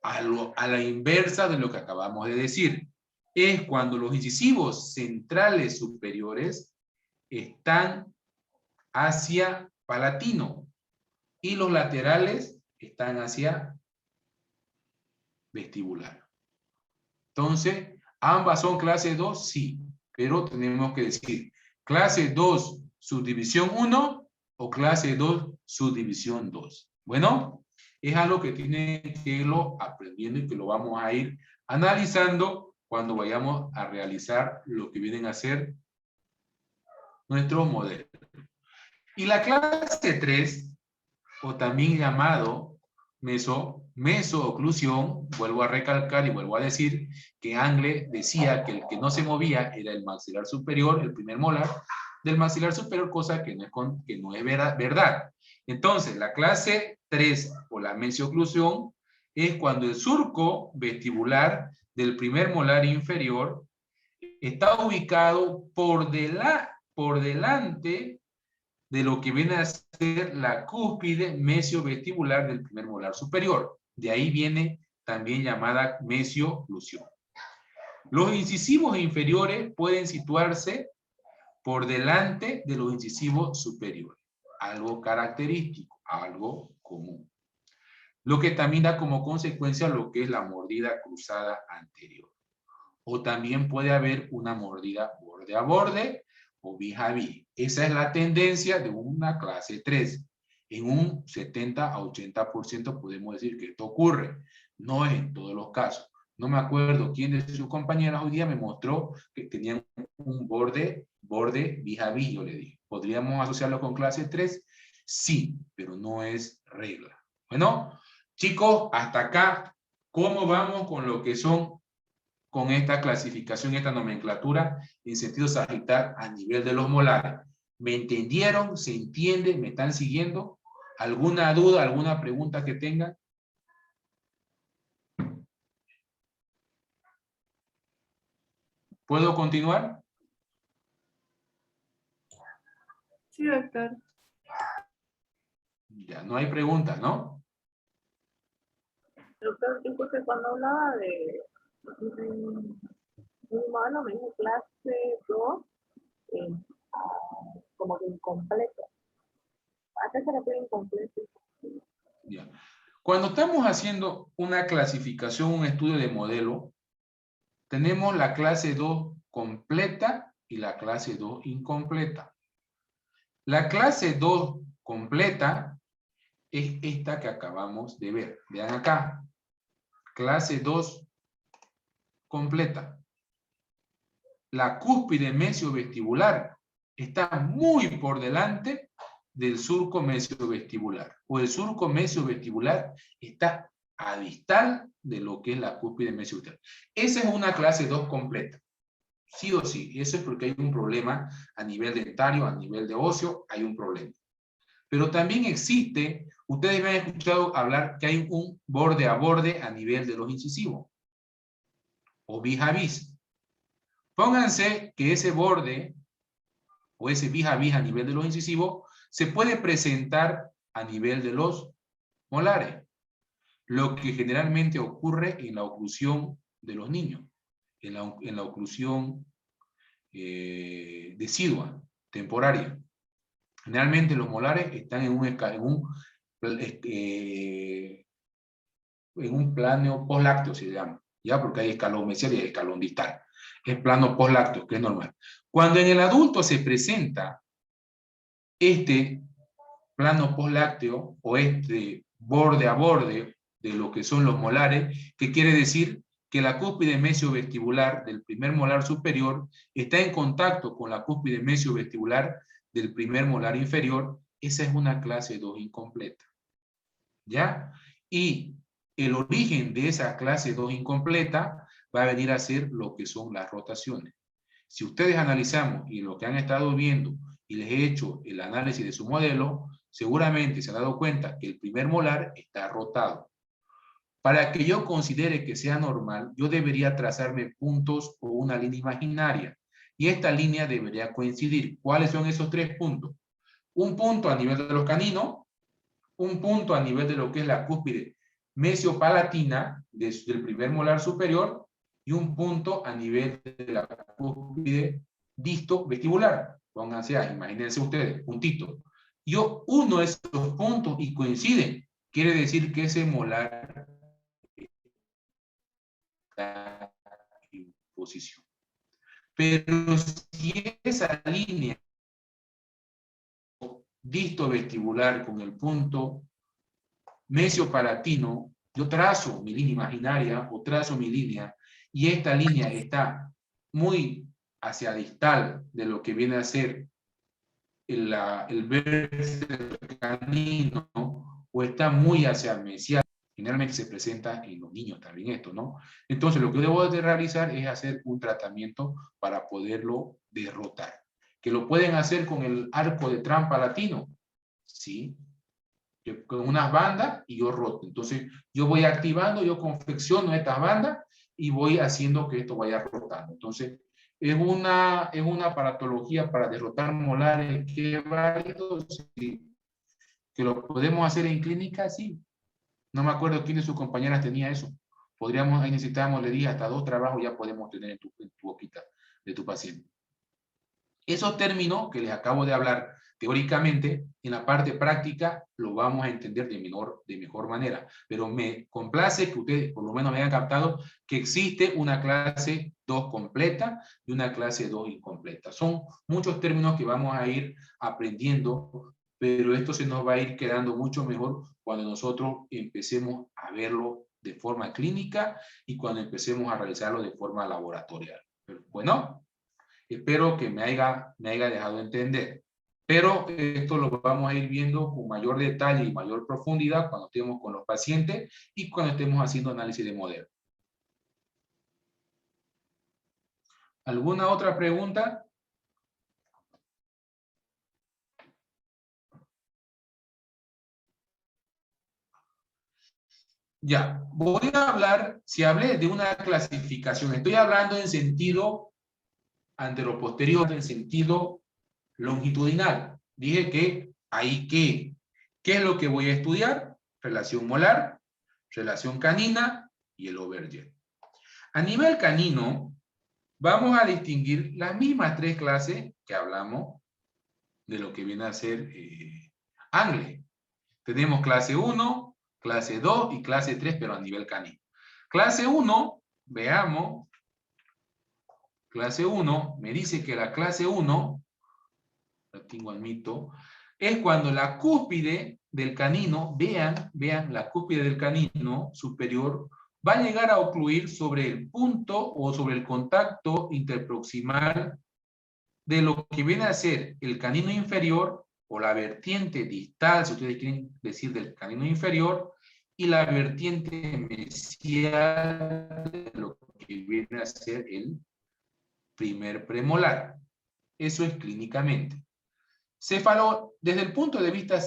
A la inversa de lo que acabamos de decir. Es cuando los incisivos centrales superiores están hacia palatino y los laterales están hacia vestibular. Entonces, ¿ambas son clase 2? Sí, pero tenemos que decir clase 2 subdivisión 1 o clase 2 subdivisión 2. Bueno, es algo que tienen que irlo aprendiendo y que lo vamos a ir analizando cuando vayamos a realizar lo que vienen a ser nuestros modelos. Y la clase 3, o también llamado mesooclusión, vuelvo a recalcar y vuelvo a decir que Angle decía que el que no se movía era el maxilar superior, el primer molar del maxilar superior, cosa que no es verdad. Entonces, la clase 3 o la mesooclusión es cuando el surco vestibular del primer molar inferior está ubicado por delante de lo que viene a ser la cúspide mesiovestibular del primer molar superior. De ahí viene también llamada mesioclusión. Los incisivos inferiores pueden situarse por delante de los incisivos superiores. Algo característico, algo común. Lo que también da como consecuencia lo que es la mordida cruzada anterior. O también puede haber una mordida borde a borde, o vis-a-vis. Esa es la tendencia de una clase 3. En un 70 a 80% podemos decir que esto ocurre. No es en todos los casos. No me acuerdo quién de sus compañeras hoy día me mostró que tenían un borde vis-a-vis, yo le dije. ¿Podríamos asociarlo con clase 3? Sí, pero no es regla. Bueno, chicos, hasta acá, ¿cómo vamos con lo que son, con esta clasificación, esta nomenclatura en sentido sagital a nivel de los molares? ¿Me entendieron? ¿Se entiende? ¿Me están siguiendo? ¿Alguna duda, alguna pregunta que tengan? ¿Puedo continuar? Sí, doctor. Ya no hay preguntas, ¿no? Doctor, disculpe, cuando hablaba de un humano, me dijo clase 2, eh, como que incompleto. ¿A qué se refiere incompleto? Ya. Cuando estamos haciendo una clasificación, un estudio de modelo, tenemos la clase 2 completa y la clase 2 incompleta. La clase 2 completa es esta que acabamos de ver. Vean acá. Clase 2 completa. La cúspide mesiovestibular está muy por delante del surco mesiovestibular. O el surco mesiovestibular está a distal de lo que es la cúspide mesiovestibular. Esa es una clase 2 completa. Sí o sí. Eso es porque hay un problema a nivel dentario, a nivel de óseo, hay un problema. Pero también existe, ustedes me han escuchado hablar que hay un borde a borde a nivel de los incisivos. O vis a vis. Pónganse que ese borde o ese vis a nivel de los incisivos se puede presentar a nivel de los molares. Lo que generalmente ocurre en la oclusión de los niños. En la oclusión decidua, temporaria. Generalmente los molares están en un plano poslácteo, se llama, ¿ya? Porque hay escalón mesial y hay escalón distal. Es plano poslácteo, que es normal. Cuando en el adulto se presenta este plano poslácteo o este borde a borde de lo que son los molares, que quiere decir que la cúspide mesiovestibular del primer molar superior está en contacto con la cúspide mesiovestibular del primer molar inferior, esa es una clase 2 incompleta. ¿Ya? Y el origen de esa clase 2 incompleta va a venir a ser lo que son las rotaciones. Si ustedes analizamos y lo que han estado viendo y les he hecho el análisis de su modelo, seguramente se han dado cuenta que el primer molar está rotado. Para que yo considere que sea normal, yo debería trazarme puntos o una línea imaginaria. Y esta línea debería coincidir. ¿Cuáles son esos tres puntos? Un punto a nivel de los caninos, un punto a nivel de lo que es la cúspide mesiopalatina del primer molar superior y un punto a nivel de la cúspide disto-vestibular. Pónganse ahí, imagínense ustedes, puntito. Yo uno de esos puntos y coinciden, quiere decir que ese molar está en posición. Pero si esa línea disto-vestibular con el punto mesiopalatino, yo trazo mi línea imaginaria o trazo mi línea y esta línea está muy hacia distal de lo que viene a ser el vértice canino o está muy hacia mesial. Generalmente se presenta en los niños también esto, ¿no? Entonces lo que debo de realizar es hacer un tratamiento para poderlo derrotar. ¿Que lo pueden hacer con el arco de trampa latino? Sí. Con unas bandas y yo roto. Entonces yo voy activando, yo confecciono estas bandas y voy haciendo que esto vaya rotando. Entonces es una aparatología para derrotar molares que es válido, sí. Que lo podemos hacer en clínica, sí. No me acuerdo quién de sus compañeras tenía eso. Podríamos, ahí necesitamos, le dije, hasta 2 trabajos ya podemos tener en tu boquita de tu paciente. Esos términos que les acabo de hablar teóricamente, en la parte práctica lo vamos a entender de mejor manera. Pero me complace que ustedes por lo menos me hayan captado que existe una clase 2 completa y una clase 2 incompleta. Son muchos términos que vamos a ir aprendiendo, pero esto se nos va a ir quedando mucho mejor cuando nosotros empecemos a verlo de forma clínica y cuando empecemos a realizarlo de forma laboratorial. Pero, bueno, espero que me haya dejado entender. Pero esto lo vamos a ir viendo con mayor detalle y mayor profundidad cuando estemos con los pacientes y cuando estemos haciendo análisis de modelo. ¿Alguna otra pregunta? Ya, voy a hablar, si hablé de una clasificación, estoy hablando en sentido anteroposterior, en sentido longitudinal. Dije que hay que, ¿qué es lo que voy a estudiar? Relación molar, relación canina y el overjet. A nivel canino, vamos a distinguir las mismas tres clases que hablamos de lo que viene a ser Angle. Tenemos clase 1, clase 2 y clase 3, pero a nivel canino. Clase 1, veamos, clase 1, me dice que la clase 1, lo tengo al mito, es cuando la cúspide del canino, vean, la cúspide del canino superior va a llegar a ocluir sobre el punto o sobre el contacto interproximal de lo que viene a ser el canino inferior o la vertiente distal, si ustedes quieren decir del canino inferior, y la vertiente mesial de lo que viene a ser el primer premolar. Eso es clínicamente. Desde el punto de vista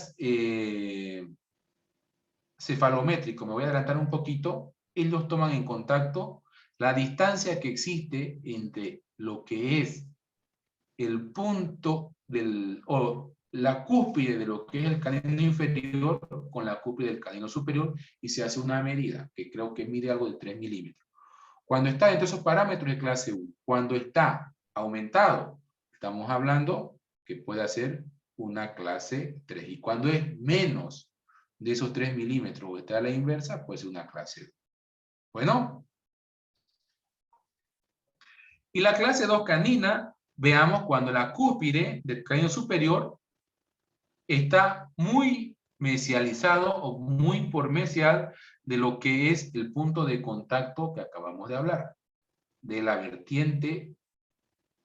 cefalométrico, me voy a adelantar un poquito, ellos toman en contacto la distancia que existe entre lo que es el punto o la cúspide de lo que es el canino inferior con la cúspide del canino superior y se hace una medida que creo que mide algo de 3 milímetros. Cuando está dentro de esos parámetros de clase 1, cuando está aumentado, estamos hablando que puede ser una clase 3. Y cuando es menos de esos 3 milímetros o está a la inversa, puede ser una clase 2. Bueno. Y la clase 2 canina, veamos cuando la cúspide del canino superior está muy mesializado o muy por mesial de lo que es el punto de contacto que acabamos de hablar, de la vertiente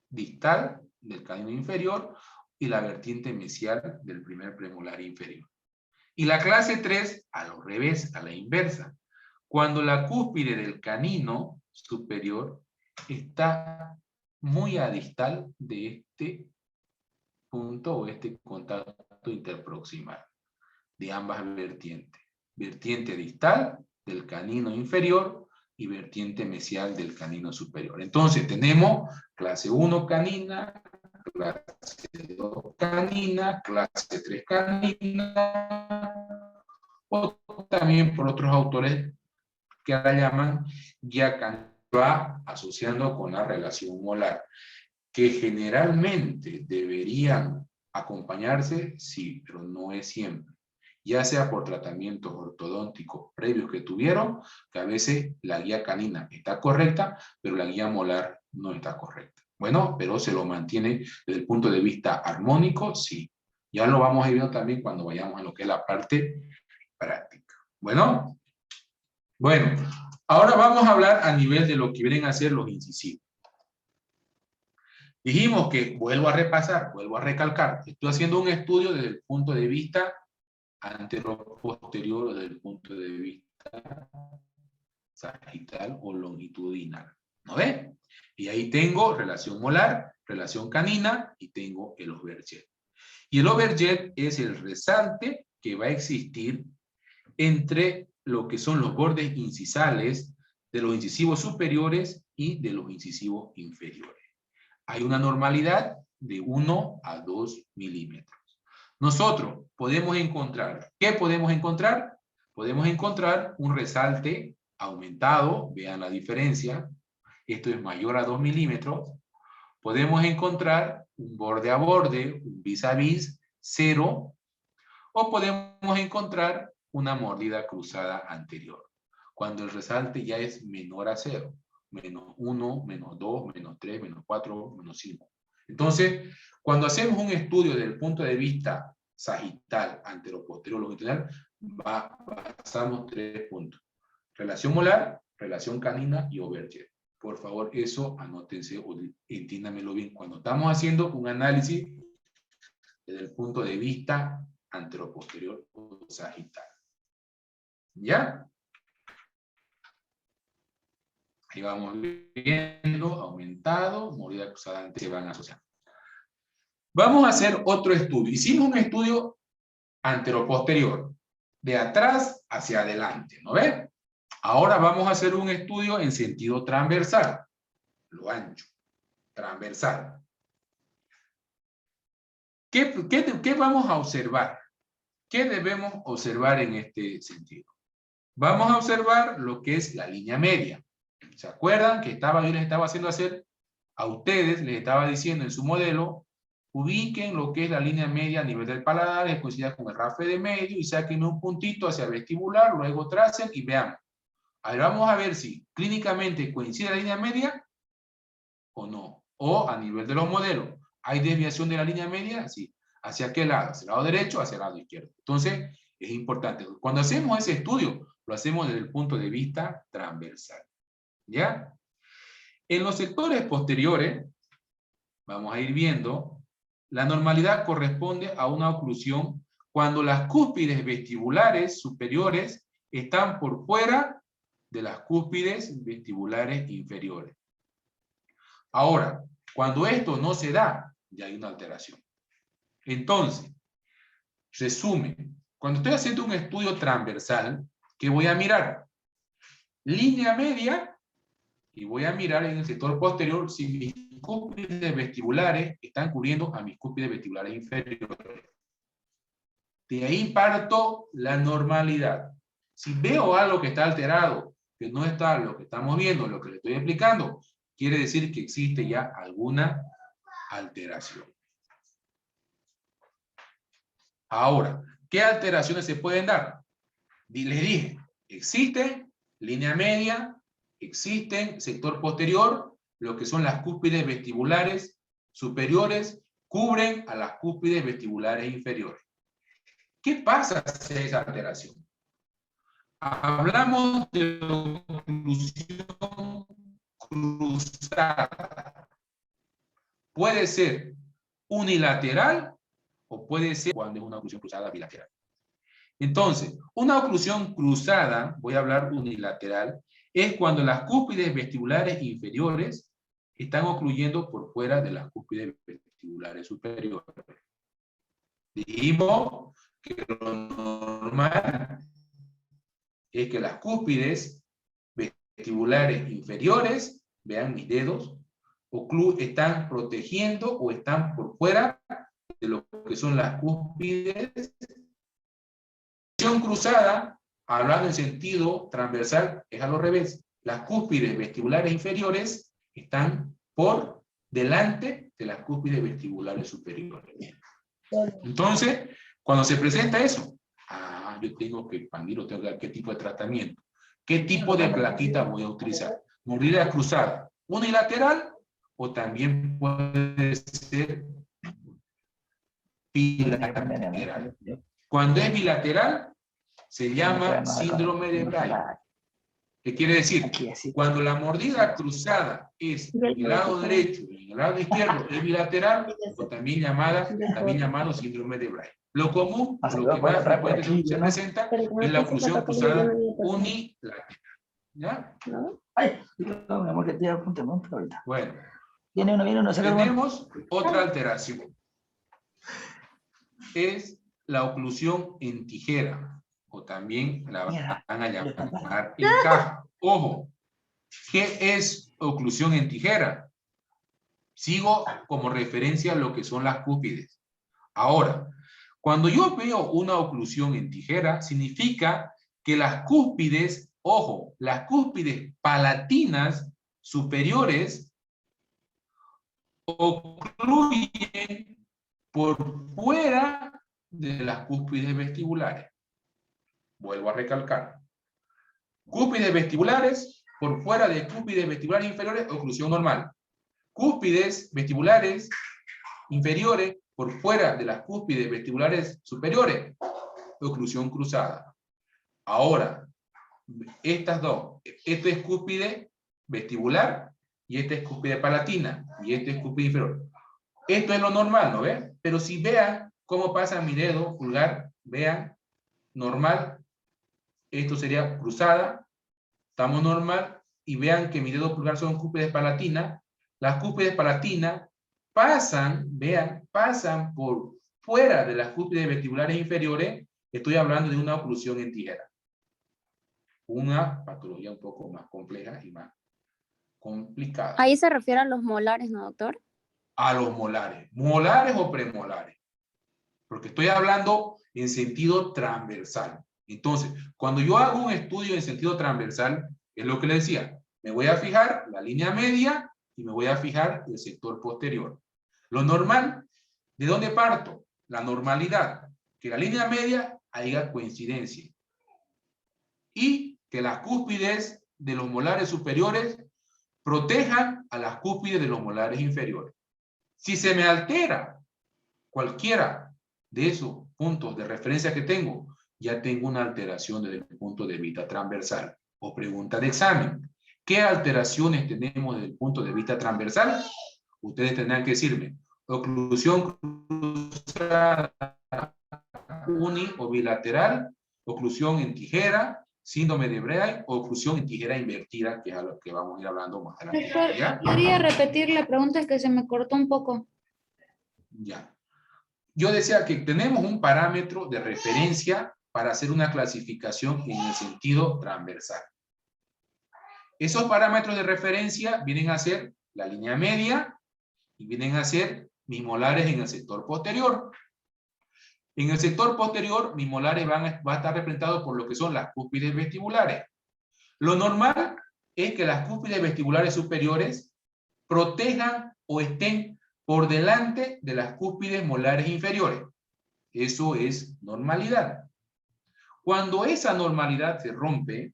distal del canino inferior y la vertiente mesial del primer premolar inferior. Y la clase 3, al revés, a la inversa, cuando la cúspide del canino superior está muy a distal de este punto o este contacto interproximal de ambas vertientes. Vertiente distal del canino inferior y vertiente mesial del canino superior. Entonces tenemos clase 1 canina, clase 2 canina, clase 3 canina, o también por otros autores que la llaman guía canina, va asociando con la relación molar, que generalmente deberían acompañarse, sí, pero no es siempre. Ya sea por tratamientos ortodónticos previos que tuvieron, que a veces la guía canina está correcta, pero la guía molar no está correcta. Bueno, pero se lo mantiene desde el punto de vista armónico, sí. Ya lo vamos a ir viendo también cuando vayamos a lo que es la parte práctica. Bueno, ahora vamos a hablar a nivel de lo que vienen a ser los incisivos. Dijimos que, vuelvo a repasar, vuelvo a recalcar, estoy haciendo un estudio desde el punto de vista anteroposterior o desde el punto de vista sagital o longitudinal. ¿No ve? Y ahí tengo relación molar, relación canina y tengo el overjet. Y el overjet es el resalte que va a existir entre lo que son los bordes incisales de los incisivos superiores y de los incisivos inferiores. Hay una normalidad de 1 a 2 milímetros. Nosotros podemos encontrar, ¿qué podemos encontrar? Podemos encontrar un resalte aumentado, vean la diferencia, esto es mayor a 2 milímetros. Podemos encontrar un borde a borde, un vis a vis, 0, o podemos encontrar una mordida cruzada anterior, cuando el resalte ya es menor a 0. Menos 1, menos 2, menos 3, menos 4, menos 5. Entonces, cuando hacemos un estudio desde el punto de vista sagital, anteroposterior, longitudinal, basamos 3 puntos. Relación molar, relación canina y overjet. Por favor, eso anótense o entiéndamelo bien. Cuando estamos haciendo un análisis desde el punto de vista anteroposterior o sagital. ¿Ya? Ahí vamos viendo, aumentado, mordida cruzada antes se van asociando. Vamos a hacer otro estudio. Hicimos un estudio anteroposterior, de atrás hacia adelante, ¿no ves? Ahora vamos a hacer un estudio en sentido transversal, lo ancho, transversal. ¿Qué vamos a observar? ¿Qué debemos observar en este sentido? Vamos a observar lo que es la línea media. ¿Se acuerdan que yo les estaba haciendo hacer a ustedes, les estaba diciendo en su modelo, ubiquen lo que es la línea media a nivel del paladar, que coincida con el rafe de medio, y saquen un puntito hacia el vestibular, luego tracen y veamos. Ahora vamos a ver si clínicamente coincide la línea media o no. O a nivel de los modelos, ¿hay desviación de la línea media? Sí. ¿Hacia qué lado? ¿Hacia el lado derecho o hacia el lado izquierdo? Entonces, es importante. Cuando hacemos ese estudio, lo hacemos desde el punto de vista transversal. ¿Ya? En los sectores posteriores, vamos a ir viendo, la normalidad corresponde a una oclusión cuando las cúspides vestibulares superiores están por fuera de las cúspides vestibulares inferiores. Ahora, cuando esto no se da, ya hay una alteración. Entonces, resumen, cuando estoy haciendo un estudio transversal, ¿qué voy a mirar? Línea media, y voy a mirar en el sector posterior si mis cúspides vestibulares están cubriendo a mis cúspides vestibulares inferiores. De ahí parto la normalidad. Si veo algo que está alterado, que no está lo que estamos viendo, lo que le estoy explicando, quiere decir que existe ya alguna alteración. Ahora, ¿qué alteraciones se pueden dar? Les dije, existe línea media, existen sector posterior, lo que son las cúspides vestibulares superiores, cubren a las cúspides vestibulares inferiores. ¿Qué pasa si hay esa alteración? Hablamos de oclusión cruzada. Puede ser unilateral o puede ser cuando es una oclusión cruzada bilateral. Entonces, una oclusión cruzada, voy a hablar unilateral, es cuando las cúspides vestibulares inferiores están ocluyendo por fuera de las cúspides vestibulares superiores. Dijimos que lo normal es que las cúspides vestibulares inferiores, vean mis dedos, están protegiendo o están por fuera de lo que son las cúspides. Cruzada, hablando en sentido transversal, es a lo revés. Las cúspides vestibulares inferiores están por delante de las cúspides vestibulares superiores. Entonces, cuando se presenta eso, yo tengo que expandir o tengo que dar qué tipo de tratamiento. ¿Qué tipo de plaquita voy a utilizar? Mordida cruzada, unilateral o también puede ser bilateral. Cuando es bilateral, se llama síndrome de Braille. ¿Qué quiere decir? Cuando la mordida cruzada es en el lado derecho y en el lado izquierdo es bilateral, o también llamado síndrome de Braille. Lo común, lo que más frecuente se presenta es la oclusión cruzada unilateral. ¿Ya? Ay, mi amor, que te apunte ahorita. Bueno. Viene tenemos otra alteración. Es la oclusión en tijera, o también la van a llamar en caja. Ojo, ¿qué es oclusión en tijera? Sigo como referencia lo que son las cúspides. Ahora, cuando yo veo una oclusión en tijera, significa que las cúspides, ojo, las cúspides palatinas superiores ocluyen por fuera de las cúspides vestibulares. Vuelvo a recalcar. Cúspides vestibulares por fuera de cúspides vestibulares inferiores, oclusión normal. Cúspides vestibulares inferiores por fuera de las cúspides vestibulares superiores, oclusión cruzada. Ahora, estas dos, esto es cúspide vestibular y esta es cúspide palatina y este es cúspide inferior. Esto es lo normal, ¿no ven? Pero si vean ¿Cómo pasa mi dedo pulgar? Vean, normal. Esto sería cruzada. Estamos normal. Y vean que mi dedo pulgar son cúspides palatinas. Las cúspides palatinas pasan, vean, pasan por fuera de las cúspides vestibulares inferiores. Estoy hablando de una oclusión en tijera. Una patología un poco más compleja y más complicada. Ahí se refiere a los molares, ¿no, doctor? A los molares. ¿Molares o premolares? Porque estoy hablando en sentido transversal. Entonces, cuando yo hago un estudio en sentido transversal, es lo que le decía, me voy a fijar la línea media y me voy a fijar el sector posterior. Lo normal, ¿de dónde parto? La normalidad, que la línea media haya coincidencia. Y que las cúspides de los molares superiores protejan a las cúspides de los molares inferiores. Si se me altera cualquiera de esos puntos de referencia que tengo, ya tengo una alteración desde el punto de vista transversal. O pregunta de examen. ¿Qué alteraciones tenemos desde el punto de vista transversal? Ustedes tendrán que decirme. Oclusión cruzada uni o bilateral, oclusión en tijera, síndrome de Bray o oclusión en tijera invertida, que es a lo que vamos a ir hablando más adelante. Doctor, ¿Ya? ¿podría repetir la pregunta? Es que se me cortó un poco. Ya. Yo decía que tenemos un parámetro de referencia para hacer una clasificación en el sentido transversal. Esos parámetros de referencia vienen a ser la línea media y vienen a ser mis molares en el sector posterior. En el sector posterior, mis molares van a estar representados por lo que son las cúspides vestibulares. Lo normal es que las cúspides vestibulares superiores protejan o estén por delante de las cúspides molares inferiores. Eso es normalidad. Cuando esa normalidad se rompe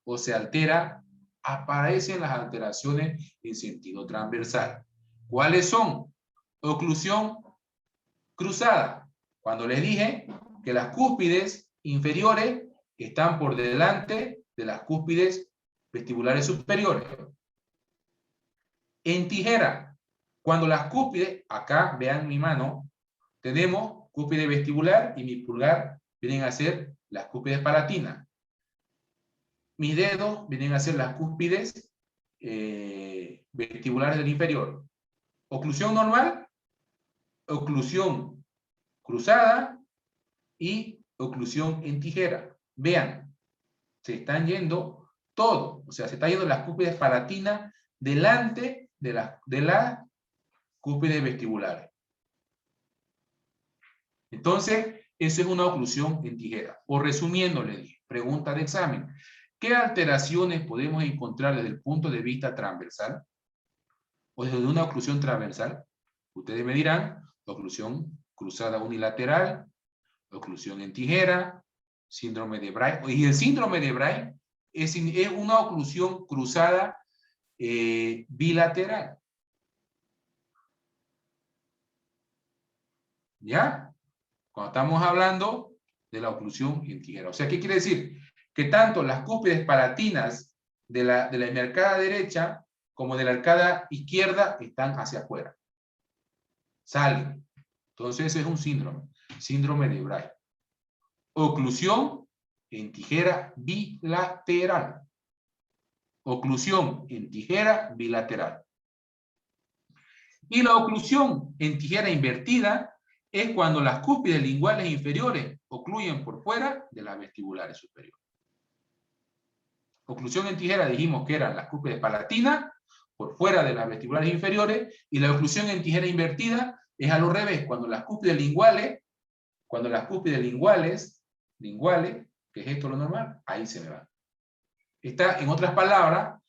o se altera, aparecen las alteraciones en sentido transversal. ¿Cuáles son? Oclusión cruzada. Cuando les dije que las cúspides inferiores están por delante de las cúspides vestibulares superiores. En tijera, cuando las cúspides, acá vean mi mano, tenemos cúspide vestibular y mi pulgar vienen a ser las cúspides palatinas. Mis dedos vienen a ser las cúspides vestibulares del inferior. Oclusión normal, oclusión cruzada y oclusión en tijera. Vean, se están yendo todo, o sea, se están yendo las cúspides palatinas delante de las cúspides vestibulares. Entonces, eso es una oclusión en tijera. O resumiendo, le dije, pregunta de examen. ¿Qué alteraciones podemos encontrar desde el punto de vista transversal? O desde una oclusión transversal. Ustedes me dirán, oclusión cruzada unilateral, oclusión en tijera, síndrome de Bray. Y el síndrome de Bray es una oclusión cruzada bilateral. ¿Ya? Cuando estamos hablando de la oclusión en tijera. O sea, ¿qué quiere decir? Que tanto las cúspides palatinas de la arcada derecha como de la arcada izquierda están hacia afuera. Salen. Entonces ese es un síndrome. Síndrome de Bray. Oclusión en tijera bilateral. Oclusión en tijera bilateral. Y la oclusión en tijera invertida es cuando las cúspides linguales inferiores ocluyen por fuera de las vestibulares superiores. Oclusión en tijera dijimos que eran las cúspides palatinas por fuera de las vestibulares inferiores, y la oclusión en tijera invertida es a lo revés, cuando las cúspides linguales, que es esto lo normal, ahí se me va. Está, en otras palabras,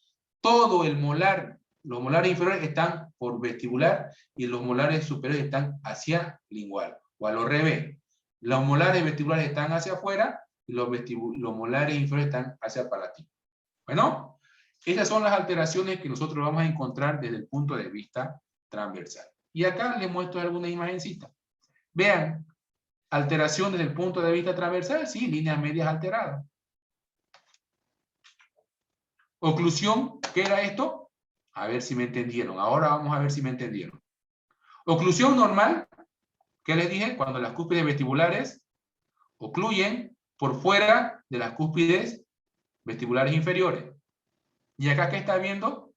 todo el molar, los molares inferiores están por vestibular y los molares superiores están hacia lingual, o a lo revés. Los molares vestibulares están hacia afuera y los molares inferiores están hacia palatino. Bueno, esas son las alteraciones que nosotros vamos a encontrar desde el punto de vista transversal. Y acá les muestro alguna imagencita. Vean, alteración desde el punto de vista transversal, sí, líneas medias alteradas. Oclusión, ¿qué era esto? A ver si me entendieron. Ahora vamos a ver si me entendieron. Oclusión normal, ¿Qué les dije? Cuando las cúspides vestibulares ocluyen por fuera de las cúspides vestibulares inferiores. ¿Y acá qué está viendo?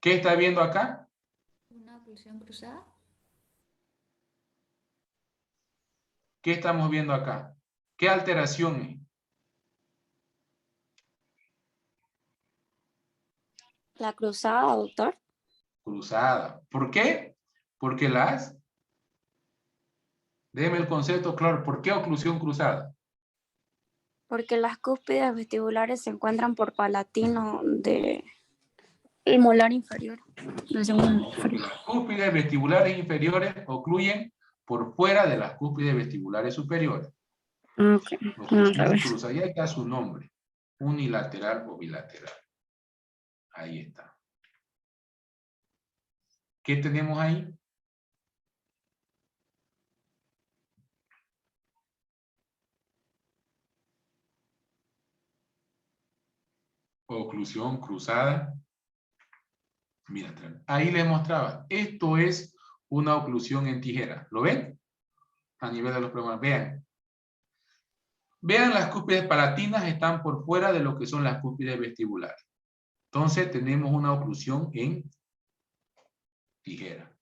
¿Qué está viendo acá? Una oclusión cruzada. ¿Qué estamos viendo acá? ¿Qué alteración es? La cruzada, doctor. Cruzada. ¿Por qué? Porque déjeme el concepto claro. ¿Por qué oclusión cruzada? Porque las cúspides vestibulares se encuentran por palatino de el molar inferior. Del segundo inferior. Las cúspides vestibulares inferiores ocluyen por fuera de las cúspides vestibulares superiores. Ok, al Oclusión revés. cruzada. Y ahí está su nombre. Unilateral o bilateral. Ahí está. ¿Qué tenemos ahí? Oclusión cruzada. Mira, ahí les mostraba. Esto es una oclusión en tijera. ¿Lo ven? A nivel de los problemas. Vean. Vean, las cúspides palatinas están por fuera de lo que son las cúspides vestibulares. Entonces tenemos una oclusión en tijera.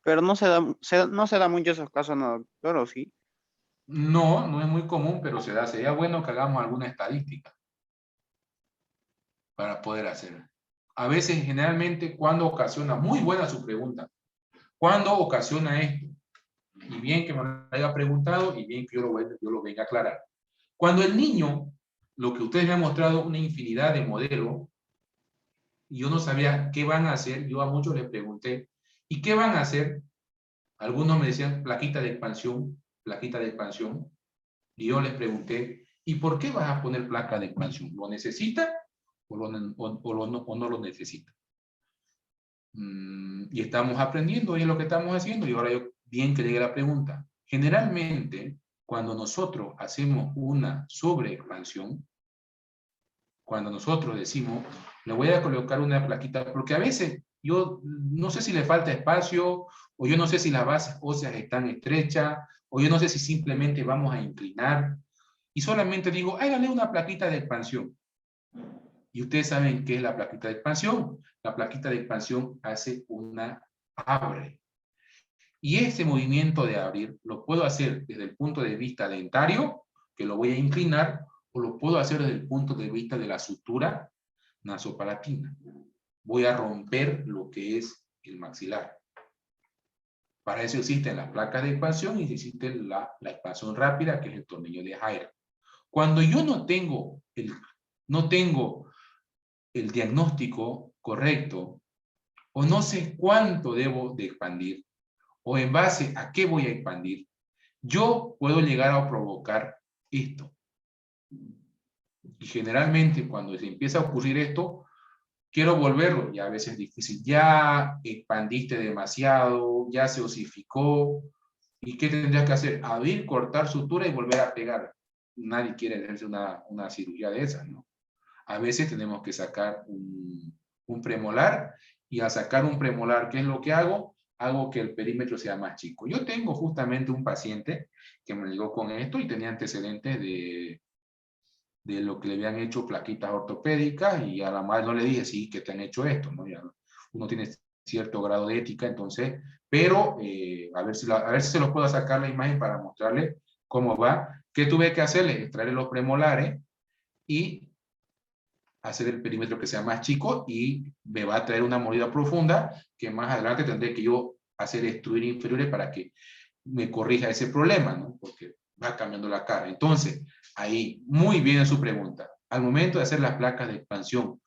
Pero no no se da mucho esos casos, no, doctor, ¿o sí? No, no es muy común, pero se da. Sería bueno que hagamos alguna estadística para poder hacer. A veces, generalmente, ¿cuándo ocasiona? Muy buena su pregunta. ¿Cuándo ocasiona esto? Y bien que me lo haya preguntado y bien que yo lo venga a aclarar. Cuando el niño, lo que ustedes me han mostrado, una infinidad de modelos, y yo no sabía qué van a hacer, yo a muchos les pregunté, ¿y qué van a hacer? Algunos me decían plaquita de expansión, y yo les pregunté, ¿y por qué vas a poner placa de expansión? ¿Lo necesita o no lo necesita? Y estamos aprendiendo, y es lo que estamos haciendo, y ahora yo, bien que llegue la pregunta. Generalmente, cuando nosotros hacemos una sobreexpansión, cuando nosotros decimos, le voy a colocar una plaquita, porque a veces yo no sé si le falta espacio, o yo no sé si las bases óseas están estrechas, o yo no sé si simplemente vamos a inclinar, y solamente digo, hágale una plaquita de expansión. Y ustedes saben qué es la plaquita de expansión. La plaquita de expansión hace abre. Y ese movimiento de abrir lo puedo hacer desde el punto de vista dentario, que lo voy a inclinar, o lo puedo hacer desde el punto de vista de la sutura nasopalatina. Voy a romper lo que es el maxilar. Para eso existen las placas de expansión y existe la expansión rápida, que es el tornillo de Haier. Cuando yo no tengo el diagnóstico correcto, o no sé cuánto debo de expandir, o en base a qué voy a expandir, yo puedo llegar a provocar esto. Y generalmente cuando se empieza a ocurrir esto, quiero volverlo, y a veces es difícil. Ya expandiste demasiado, ya se osificó, ¿y qué tendrías que hacer? Abrir, cortar sutura y volver a pegar. Nadie quiere hacerse una cirugía de esas, ¿no? A veces tenemos que sacar un premolar, y al sacar un premolar, ¿qué es lo que hago? Hago que el perímetro sea más chico. Yo tengo justamente un paciente que me llegó con esto y tenía antecedentes de lo que le habían hecho plaquitas ortopédicas, y a la madre no le dije, sí, que te han hecho esto, ¿no? Ya uno tiene cierto grado de ética, entonces, pero a ver si se los puedo sacar la imagen para mostrarle cómo va. ¿Qué tuve que hacerle? Extraer los premolares y hacer el perímetro que sea más chico, y me va a traer una mordida profunda que más adelante tendré que yo hacer extruir inferiores para que me corrija ese problema, ¿no? Porque va cambiando la cara. Entonces, ahí, muy bien su pregunta. Al momento de hacer las placas de expansión,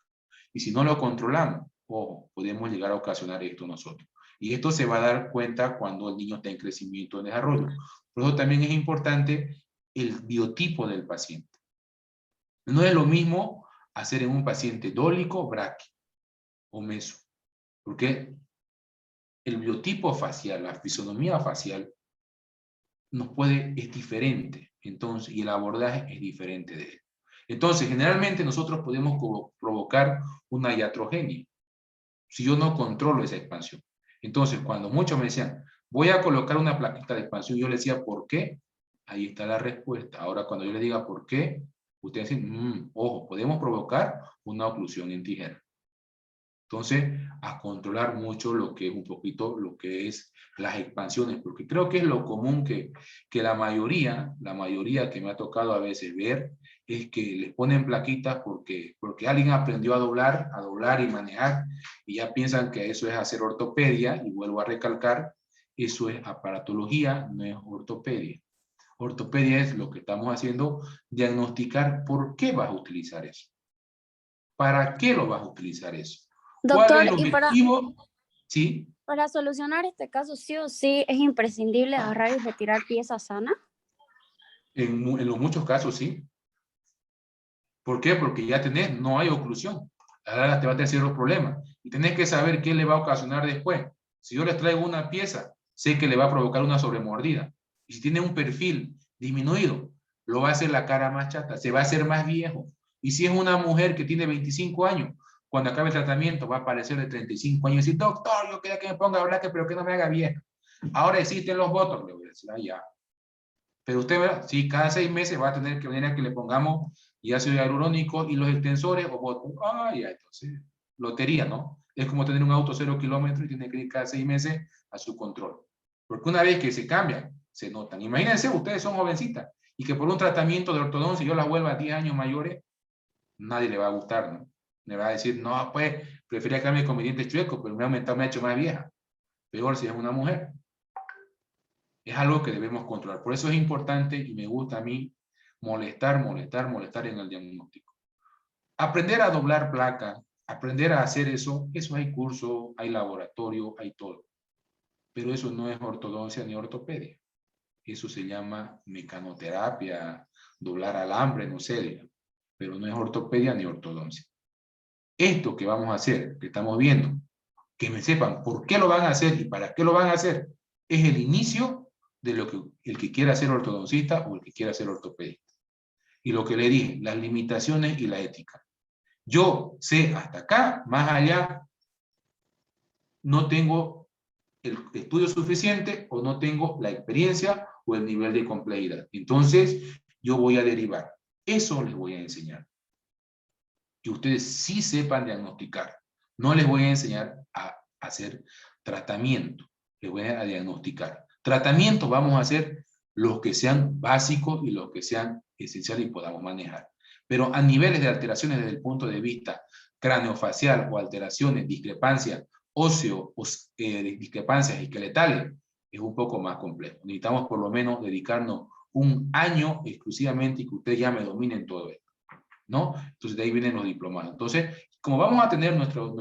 y si no lo controlamos, podemos llegar a ocasionar esto nosotros. Y esto se va a dar cuenta cuando el niño está en crecimiento, en desarrollo. Por eso también es importante el biotipo del paciente. No es lo mismo hacer en un paciente dólico, braquio o meso, porque el biotipo facial, la fisonomía facial, es diferente, entonces, y el abordaje es diferente de él. Entonces, generalmente nosotros podemos provocar una iatrogenia. si yo no controlo esa expansión. Entonces, cuando muchos me decían, voy a colocar una plaquita de expansión, yo les decía, ¿por qué? Ahí está la respuesta. Ahora, cuando yo les diga por qué, ustedes dicen, ojo, podemos provocar una oclusión en tijera. Entonces, a controlar mucho lo que es un poquito, lo que es las expansiones, porque creo que es lo común que la mayoría que me ha tocado a veces ver, es que les ponen plaquitas porque alguien aprendió a doblar y manejar, y ya piensan que eso es hacer ortopedia, y vuelvo a recalcar, eso es aparatología, no es ortopedia. Ortopedia es lo que estamos haciendo, diagnosticar por qué vas a utilizar eso. ¿Para qué lo vas a utilizar eso? ¿Cuál Doctor, es el y objetivo? ¿Sí? para solucionar este caso, sí o sí, es imprescindible agarrar y retirar pieza sana. En los muchos casos, sí. ¿Por qué? Porque ya no hay oclusión. Ahora te va a tener ciertos problemas. Y tenés que saber qué le va a ocasionar después. Si yo les traigo una pieza, sé que le va a provocar una sobremordida. Y si tiene un perfil disminuido, lo va a hacer la cara más chata, se va a hacer más viejo. Y si es una mujer que tiene 25 años, cuando acabe el tratamiento va a aparecer de 35 años y decir, doctor, yo quería que me ponga braque, pero que no me haga vieja. Ahora existen los botox, le voy a decir, ya. Pero usted verá, sí, cada 6 meses va a tener que venir a que le pongamos ácido hialurónico y los extensores o botox. Ya, entonces, lotería, ¿no? Es como tener un auto 0 kilómetros y tiene que ir cada 6 meses a su control. Porque una vez que se cambian, se notan. Imagínense, ustedes son jovencitas y que por un tratamiento de ortodoncia yo la vuelva a 10 años mayores, nadie le va a gustar, ¿no? Le va a decir, no, pues, prefería quedarme con mis dientes chuecos, pero me ha aumentado, me ha hecho más vieja. Peor si es una mujer. Es algo que debemos controlar. Por eso es importante y me gusta a mí molestar en el diagnóstico. Aprender a doblar placa, aprender a hacer eso hay curso, hay laboratorio, hay todo. Pero eso no es ortodoncia ni ortopedia. Eso se llama mecanoterapia, doblar alambre, no sé, pero no es ortopedia ni ortodoncia. Esto que vamos a hacer, que estamos viendo, que me sepan por qué lo van a hacer y para qué lo van a hacer, es el inicio de lo que el que quiera ser ortodoncista o el que quiera ser ortopedista. Y lo que le dije, las limitaciones y la ética. Yo sé hasta acá, más allá, no tengo el estudio suficiente o no tengo la experiencia o el nivel de complejidad. Entonces, yo voy a derivar. Eso les voy a enseñar. Que ustedes sí sepan diagnosticar. No les voy a enseñar a hacer tratamiento. Les voy a diagnosticar. Tratamiento vamos a hacer los que sean básicos y los que sean esenciales y podamos manejar. Pero a niveles de alteraciones desde el punto de vista craneofacial o alteraciones, discrepancias óseo, discrepancias esqueletales, es un poco más complejo. Necesitamos por lo menos dedicarnos un año exclusivamente y que ustedes ya me dominen todo esto, ¿no? Entonces de ahí vienen los diplomados. Entonces, como vamos a tener nuestro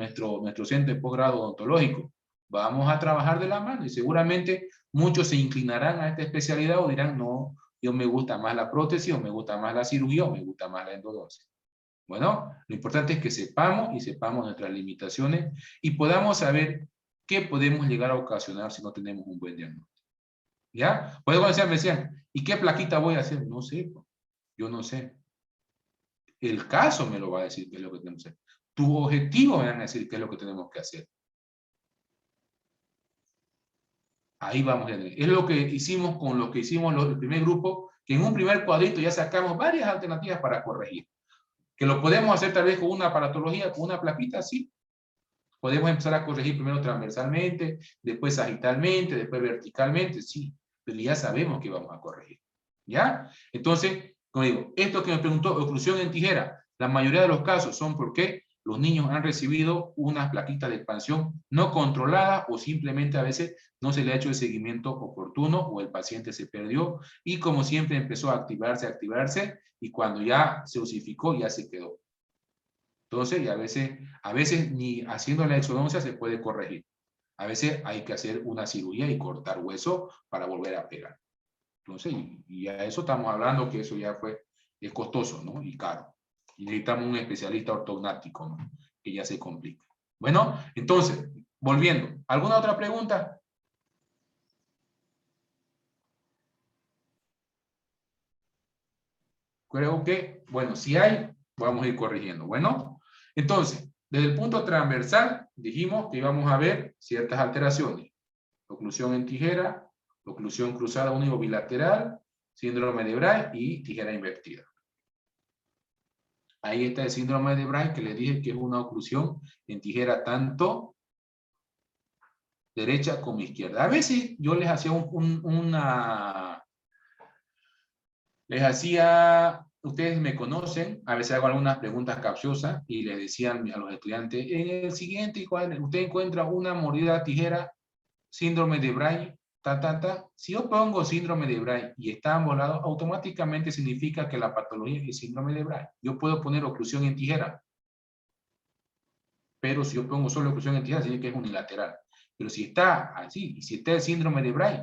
centro de posgrado odontológico, vamos a trabajar de la mano y seguramente muchos se inclinarán a esta especialidad o dirán, no, yo me gusta más la prótesis, o me gusta más la cirugía, o me gusta más la endodoncia. Bueno, lo importante es que sepamos nuestras limitaciones y podamos saber qué podemos llegar a ocasionar si no tenemos un buen diagnóstico. ¿Ya? Pues cuando me decían, ¿y qué plaquita voy a hacer? No sé, yo no sé. El caso me lo va a decir qué es lo que tenemos que hacer. Tu objetivo me van a decir qué es lo que tenemos que hacer. Ahí vamos a tener. Es lo que hicimos con lo que hicimos el primer grupo, que en un primer cuadrito ya sacamos varias alternativas para corregir. Que lo podemos hacer tal vez con una aparatología, con una plaquita, sí. Podemos empezar a corregir primero transversalmente, después sagitalmente, después verticalmente, sí. Pero ya sabemos que vamos a corregir. ¿Ya? Entonces, como digo, esto que me preguntó, oclusión en tijera, la mayoría de los casos son porque los niños han recibido unas plaquitas de expansión no controladas o simplemente a veces no se le ha hecho el seguimiento oportuno o el paciente se perdió y como siempre empezó a activarse y cuando ya se osificó ya se quedó. Entonces, y a veces ni haciendo la exodoncia se puede corregir. A veces hay que hacer una cirugía y cortar hueso para volver a pegar. Entonces, y a eso estamos hablando que eso ya es costoso, ¿no? Y caro. Y necesitamos un especialista ortognático, ¿no? Que ya se complica. Bueno, entonces, volviendo. ¿Alguna otra pregunta? Creo que, bueno, si hay, vamos a ir corrigiendo. Bueno, entonces, Desde el punto transversal, dijimos que íbamos a ver ciertas alteraciones. Oclusión en tijera, oclusión cruzada uni o bilateral, síndrome de Bright y tijera invertida. Ahí está el síndrome de Bright, que les dije que es una oclusión en tijera tanto derecha como izquierda. A veces yo les hacía ustedes me conocen, a veces hago algunas preguntas capciosas y les decían a los estudiantes, en el siguiente, usted encuentra una mordida tijera, síndrome de Bright, Si yo pongo síndrome de Bright y está ambulado, automáticamente significa que la patología es síndrome de Bright. Yo puedo poner oclusión en tijera, pero si yo pongo solo oclusión en tijera, significa que es unilateral. Pero si está así, y si está el síndrome de Bright,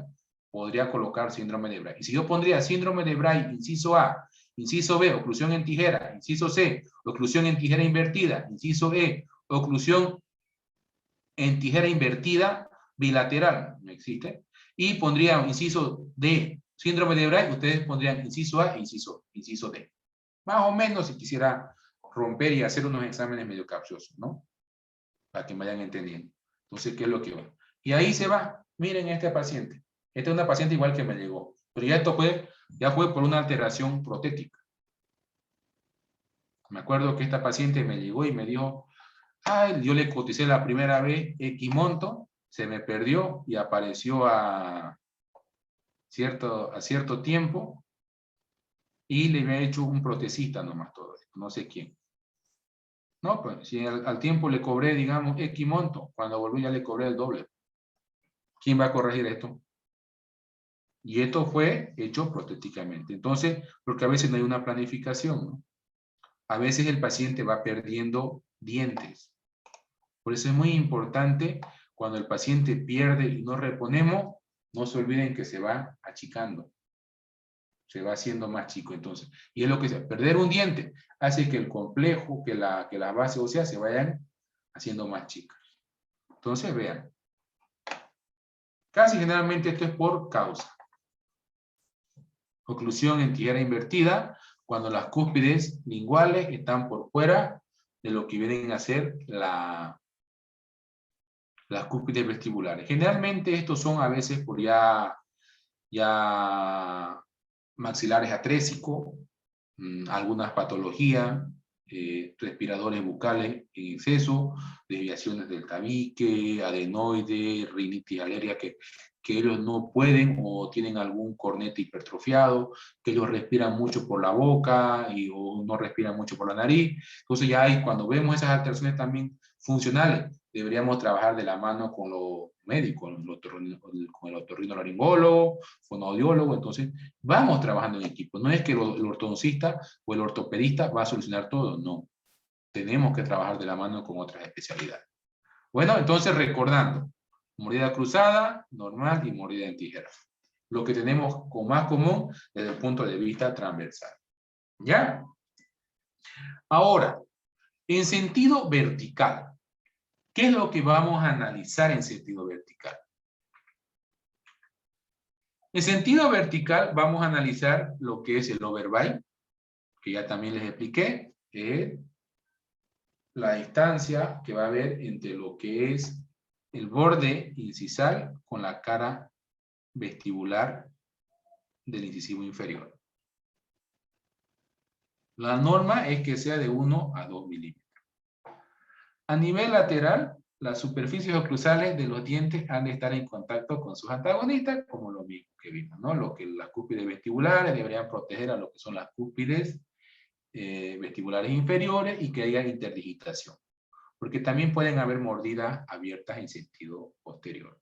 podría colocar síndrome de Bright. Y si yo pondría síndrome de Bright, inciso A, inciso B, oclusión en tijera, inciso C, oclusión en tijera invertida, inciso E, oclusión en tijera invertida bilateral, no existe, y pondría inciso D, síndrome de Bright, ustedes pondrían inciso A e inciso D. Más o menos si quisiera romper y hacer unos exámenes medio capciosos, ¿no? Para que me vayan entendiendo. Entonces, ¿qué es lo que va? Y ahí se va. Miren este paciente. Esta es una paciente igual que me llegó. Pero ya fue por una alteración protética. Me acuerdo que esta paciente me llegó y me dijo, ay, yo le coticé la primera vez X monto, se me perdió y apareció a cierto tiempo y le había hecho un protecista nomás todo esto, no sé quién. No, pues si al tiempo le cobré, digamos, X monto, cuando volví ya le cobré el doble. ¿Quién va a corregir esto? Y esto fue hecho protéticamente. Entonces, porque a veces no hay una planificación, ¿no? A veces el paciente va perdiendo dientes. Por eso es muy importante, cuando el paciente pierde y no reponemos, no se olviden que se va achicando. Se va haciendo más chico entonces. Y es lo que es, perder un diente hace que el complejo, que la base ósea se vayan haciendo más chicas. Entonces, vean. Casi generalmente esto es por causa. Oclusión en tijera invertida, cuando las cúspides linguales están por fuera de lo que vienen a ser las cúspides vestibulares. Generalmente estos son a veces por ya maxilares atrésicos, algunas patologías, respiradores bucales en exceso, desviaciones del tabique, adenoide, rinitis alérgica que ellos no pueden o tienen algún cornete hipertrofiado, que ellos respiran mucho por la boca o no respiran mucho por la nariz. Entonces ya hay, cuando vemos esas alteraciones también funcionales, deberíamos trabajar de la mano con los médicos, con el otorrinolaringólogo, fonoaudiólogo. Entonces vamos trabajando en equipo. No es que el ortodoncista o el ortopedista va a solucionar todo, no. Tenemos que trabajar de la mano con otras especialidades. Bueno, entonces recordando, mordida cruzada, normal y mordida en tijera. Lo que tenemos con más común desde el punto de vista transversal. ¿Ya? Ahora, en sentido vertical, ¿qué es lo que vamos a analizar en sentido vertical? En sentido vertical vamos a analizar lo que es el overbite, que ya también les expliqué, la distancia que va a haber entre lo que es el borde incisal con la cara vestibular del incisivo inferior. La norma es que sea de 1 a 2 milímetros. A nivel lateral, las superficies oclusales de los dientes han de estar en contacto con sus antagonistas, como lo mismo que vimos, ¿no? Lo que las cúspides vestibulares deberían proteger a lo que son las cúspides vestibulares inferiores y que haya interdigitación. Porque también pueden haber mordidas abiertas en sentido posterior.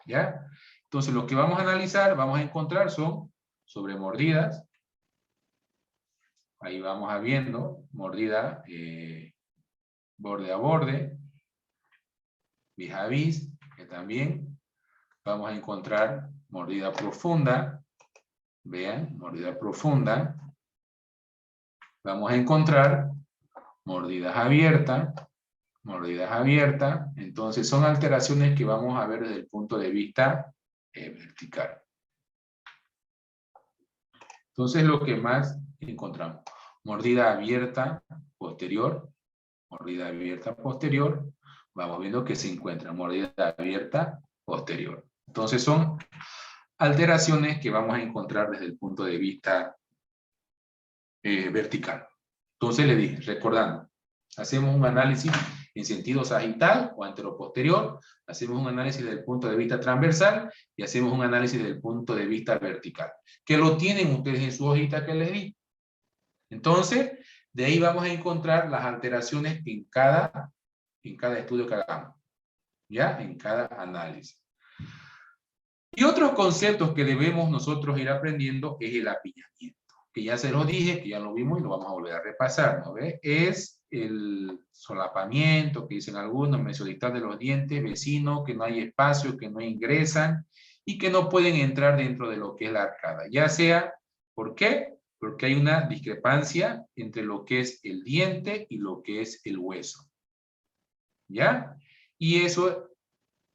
¿Ya? Entonces, lo que vamos a analizar, vamos a encontrar son sobre mordidas. Ahí vamos a viendo mordida borde a borde, vis a vis, que también vamos a encontrar mordida profunda. Vean, mordida profunda. Vamos a encontrar mordidas abiertas. Mordidas abiertas. Entonces son alteraciones que vamos a ver desde el punto de vista vertical. Entonces lo que más encontramos. Mordida abierta posterior. mordida abierta posterior, vamos viendo que se encuentra mordida abierta posterior. Entonces son alteraciones que vamos a encontrar desde el punto de vista vertical. Entonces le dije, recordando, hacemos un análisis en sentido sagital o anteroposterior, hacemos un análisis desde el punto de vista transversal y hacemos un análisis desde el punto de vista vertical, que lo tienen ustedes en su hojita que les di. Entonces, de ahí vamos a encontrar las alteraciones en cada estudio que hagamos, ¿ya? En cada análisis. Y otros conceptos que debemos nosotros ir aprendiendo es el apiñamiento, que ya se lo dije, que ya lo vimos y lo vamos a volver a repasar, ¿no ve? Es el solapamiento, que dicen algunos, mesodictal de los dientes, vecino, que no hay espacio, que no ingresan y que no pueden entrar dentro de lo que es la arcada. Ya sea, ¿por qué? Porque hay una discrepancia entre lo que es el diente y lo que es el hueso. ¿Ya? Y eso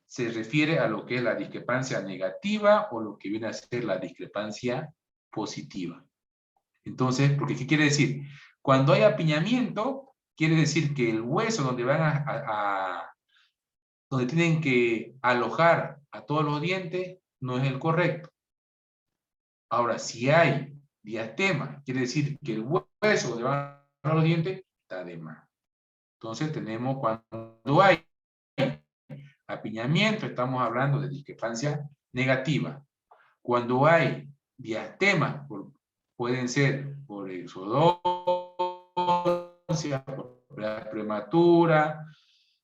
se refiere a lo que es la discrepancia negativa o lo que viene a ser la discrepancia positiva. Entonces, porque ¿qué quiere decir? Cuando hay apiñamiento, quiere decir que el hueso donde van donde tienen que alojar a todos los dientes no es el correcto. Ahora, si hay diastema, quiere decir que el hueso donde van a alojar los dientes está de más. Entonces tenemos cuando hay apiñamiento, estamos hablando de discrepancia negativa. Cuando hay diastema, pueden ser por exodoncia, por prematura,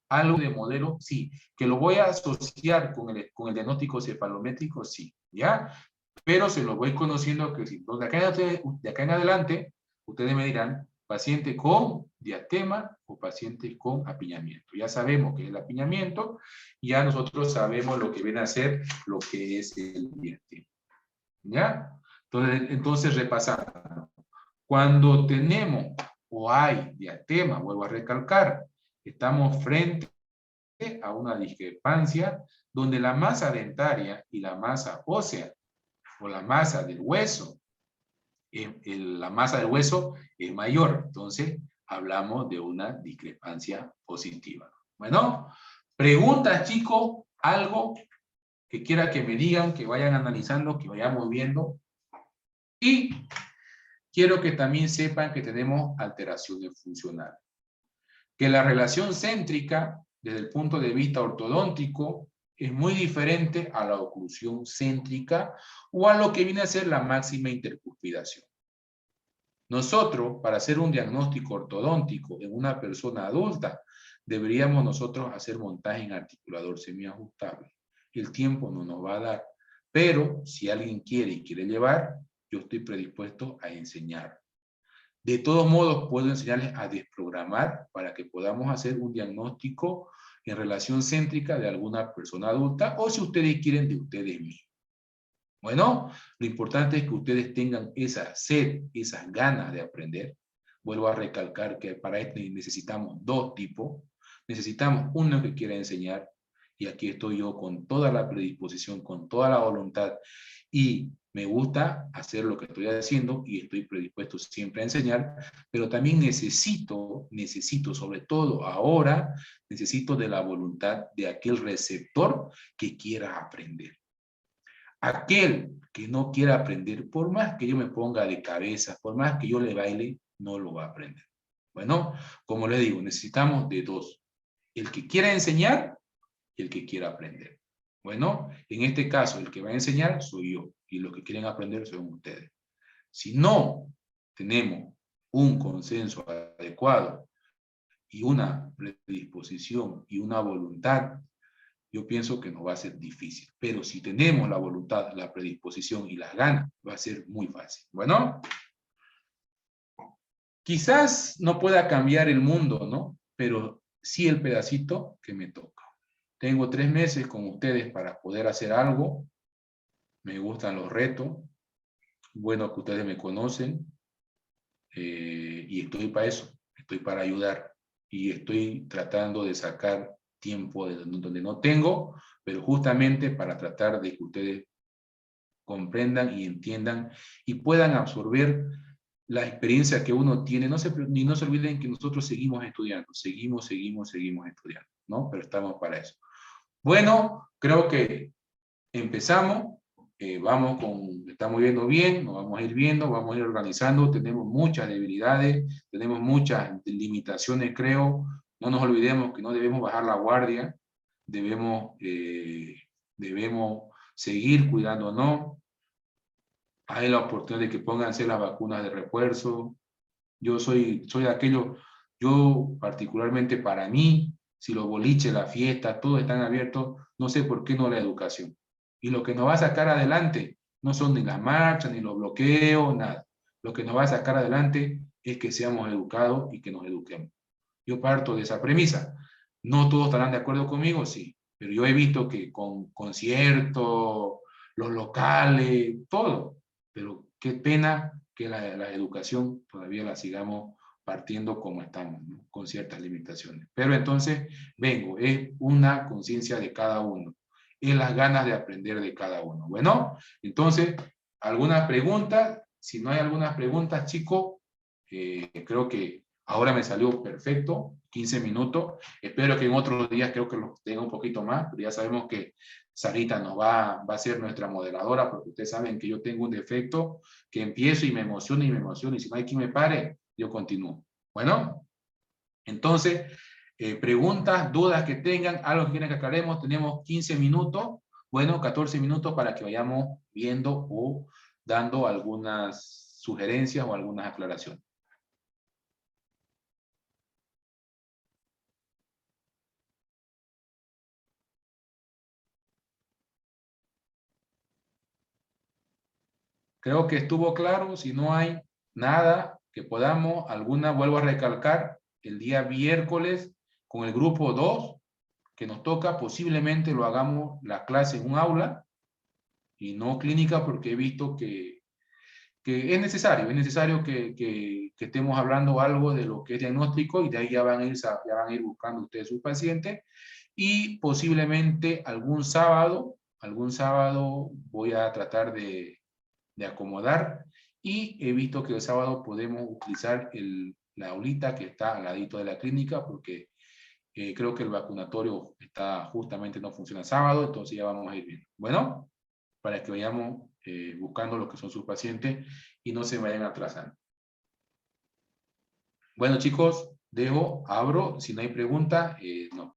algo de modelo, sí. Que lo voy a asociar con el diagnóstico cefalométrico, sí. ¿Ya? Pero se lo voy conociendo que sí. De acá en adelante, ustedes me dirán, paciente con diastema o paciente con apiñamiento. Ya sabemos que es el apiñamiento, y ya nosotros sabemos lo que viene a ser lo que es el diastema. ¿Ya? Entonces repasando. Cuando tenemos o hay diastema, vuelvo a recalcar, estamos frente a una discrepancia donde la masa dentaria y la masa ósea o la masa del hueso, la masa del hueso es mayor. Entonces hablamos de una discrepancia positiva. Bueno, preguntas, chicos, algo que quiera que me digan, que vayan analizando, que vayamos viendo. Y quiero que también sepan que tenemos alteraciones funcionales. Que la relación céntrica, desde el punto de vista ortodóntico, es muy diferente a la oclusión céntrica o a lo que viene a ser la máxima intercuspidación. Nosotros, para hacer un diagnóstico ortodóntico en una persona adulta, deberíamos nosotros hacer montaje en articulador semiajustable. El tiempo no nos va a dar, pero si alguien quiere y quiere llevar, yo estoy predispuesto a enseñar. De todos modos, puedo enseñarles a desprogramar para que podamos hacer un diagnóstico en relación céntrica de alguna persona adulta, o si ustedes quieren, de ustedes mismos. Bueno, lo importante es que ustedes tengan esa sed, esas ganas de aprender. Vuelvo a recalcar que para esto necesitamos dos tipos. Necesitamos uno que quiera enseñar, y aquí estoy yo con toda la predisposición, con toda la voluntad, y me gusta hacer lo que estoy haciendo y estoy predispuesto siempre a enseñar, pero también necesito, sobre todo ahora, necesito de la voluntad de aquel receptor que quiera aprender. Aquel que no quiera aprender, por más que yo me ponga de cabeza, por más que yo le baile, no lo va a aprender. Bueno, como les digo, necesitamos de dos. El que quiera enseñar y el que quiera aprender. Bueno, en este caso, el que va a enseñar soy yo, y los que quieren aprender son ustedes. Si no tenemos un consenso adecuado y una predisposición y una voluntad, yo pienso que nos va a ser difícil. Pero si tenemos la voluntad, la predisposición y las ganas, va a ser muy fácil. Bueno, quizás no pueda cambiar el mundo, ¿no? Pero sí el pedacito que me toca. Tengo 3 meses con ustedes para poder hacer algo. Me gustan los retos. Bueno que ustedes me conocen. Y estoy para eso. Estoy para ayudar. Y estoy tratando de sacar tiempo de donde no tengo, pero justamente para tratar de que ustedes comprendan y entiendan y puedan absorber la experiencia que uno tiene. No se olviden que nosotros seguimos estudiando, seguimos estudiando, ¿no? Pero estamos para eso. Bueno, creo que empezamos. Estamos viendo bien, nos vamos a ir viendo, vamos a ir organizando. Tenemos muchas debilidades, tenemos muchas limitaciones, creo. No nos olvidemos que no debemos bajar la guardia, debemos seguir cuidándonos. Hay la oportunidad de que pónganse las vacunas de refuerzo. Yo soy de aquello, yo particularmente para mí, si los boliches, la fiesta, todo están abiertos, no sé por qué no la educación. Y lo que nos va a sacar adelante no son ni las marchas, ni los bloqueos, nada. Lo que nos va a sacar adelante es que seamos educados y que nos eduquemos. Yo parto de esa premisa. No todos estarán de acuerdo conmigo, sí, pero yo he visto que con conciertos, los locales, todo. Pero qué pena que la educación todavía la sigamos partiendo como estamos, ¿no? Con ciertas limitaciones. Pero entonces, es una conciencia de cada uno. Es las ganas de aprender de cada uno. Bueno, entonces, ¿alguna pregunta? Si no hay algunas preguntas, chicos, creo que ahora me salió perfecto, 15 minutos. Espero que en otros días creo que los tenga un poquito más, pero ya sabemos que Sarita nos va a ser nuestra moderadora, porque ustedes saben que yo tengo un defecto, que empiezo y me emociono, y si no hay quien me pare, yo continúo. Bueno, entonces, preguntas, dudas que tengan, algo que quieran que aclaremos, tenemos 15 minutos, bueno, 14 minutos para que vayamos viendo o dando algunas sugerencias o algunas aclaraciones. Creo que estuvo claro. Si no hay nada que podamos, vuelvo a recalcar, el día miércoles con el grupo 2, que nos toca, posiblemente lo hagamos la clase en un aula y no clínica, porque he visto que es necesario que estemos hablando algo de lo que es diagnóstico, y de ahí ya van a ir buscando ustedes sus pacientes, y posiblemente algún sábado voy a tratar de acomodar, y he visto que el sábado podemos utilizar la aulita que está al ladito de la clínica, porque creo que el vacunatorio justamente no funciona sábado, entonces ya vamos a ir viendo. Bueno, para que vayamos buscando lo que son sus pacientes y no se vayan atrasando. Bueno, chicos, abro, si no hay pregunta, no.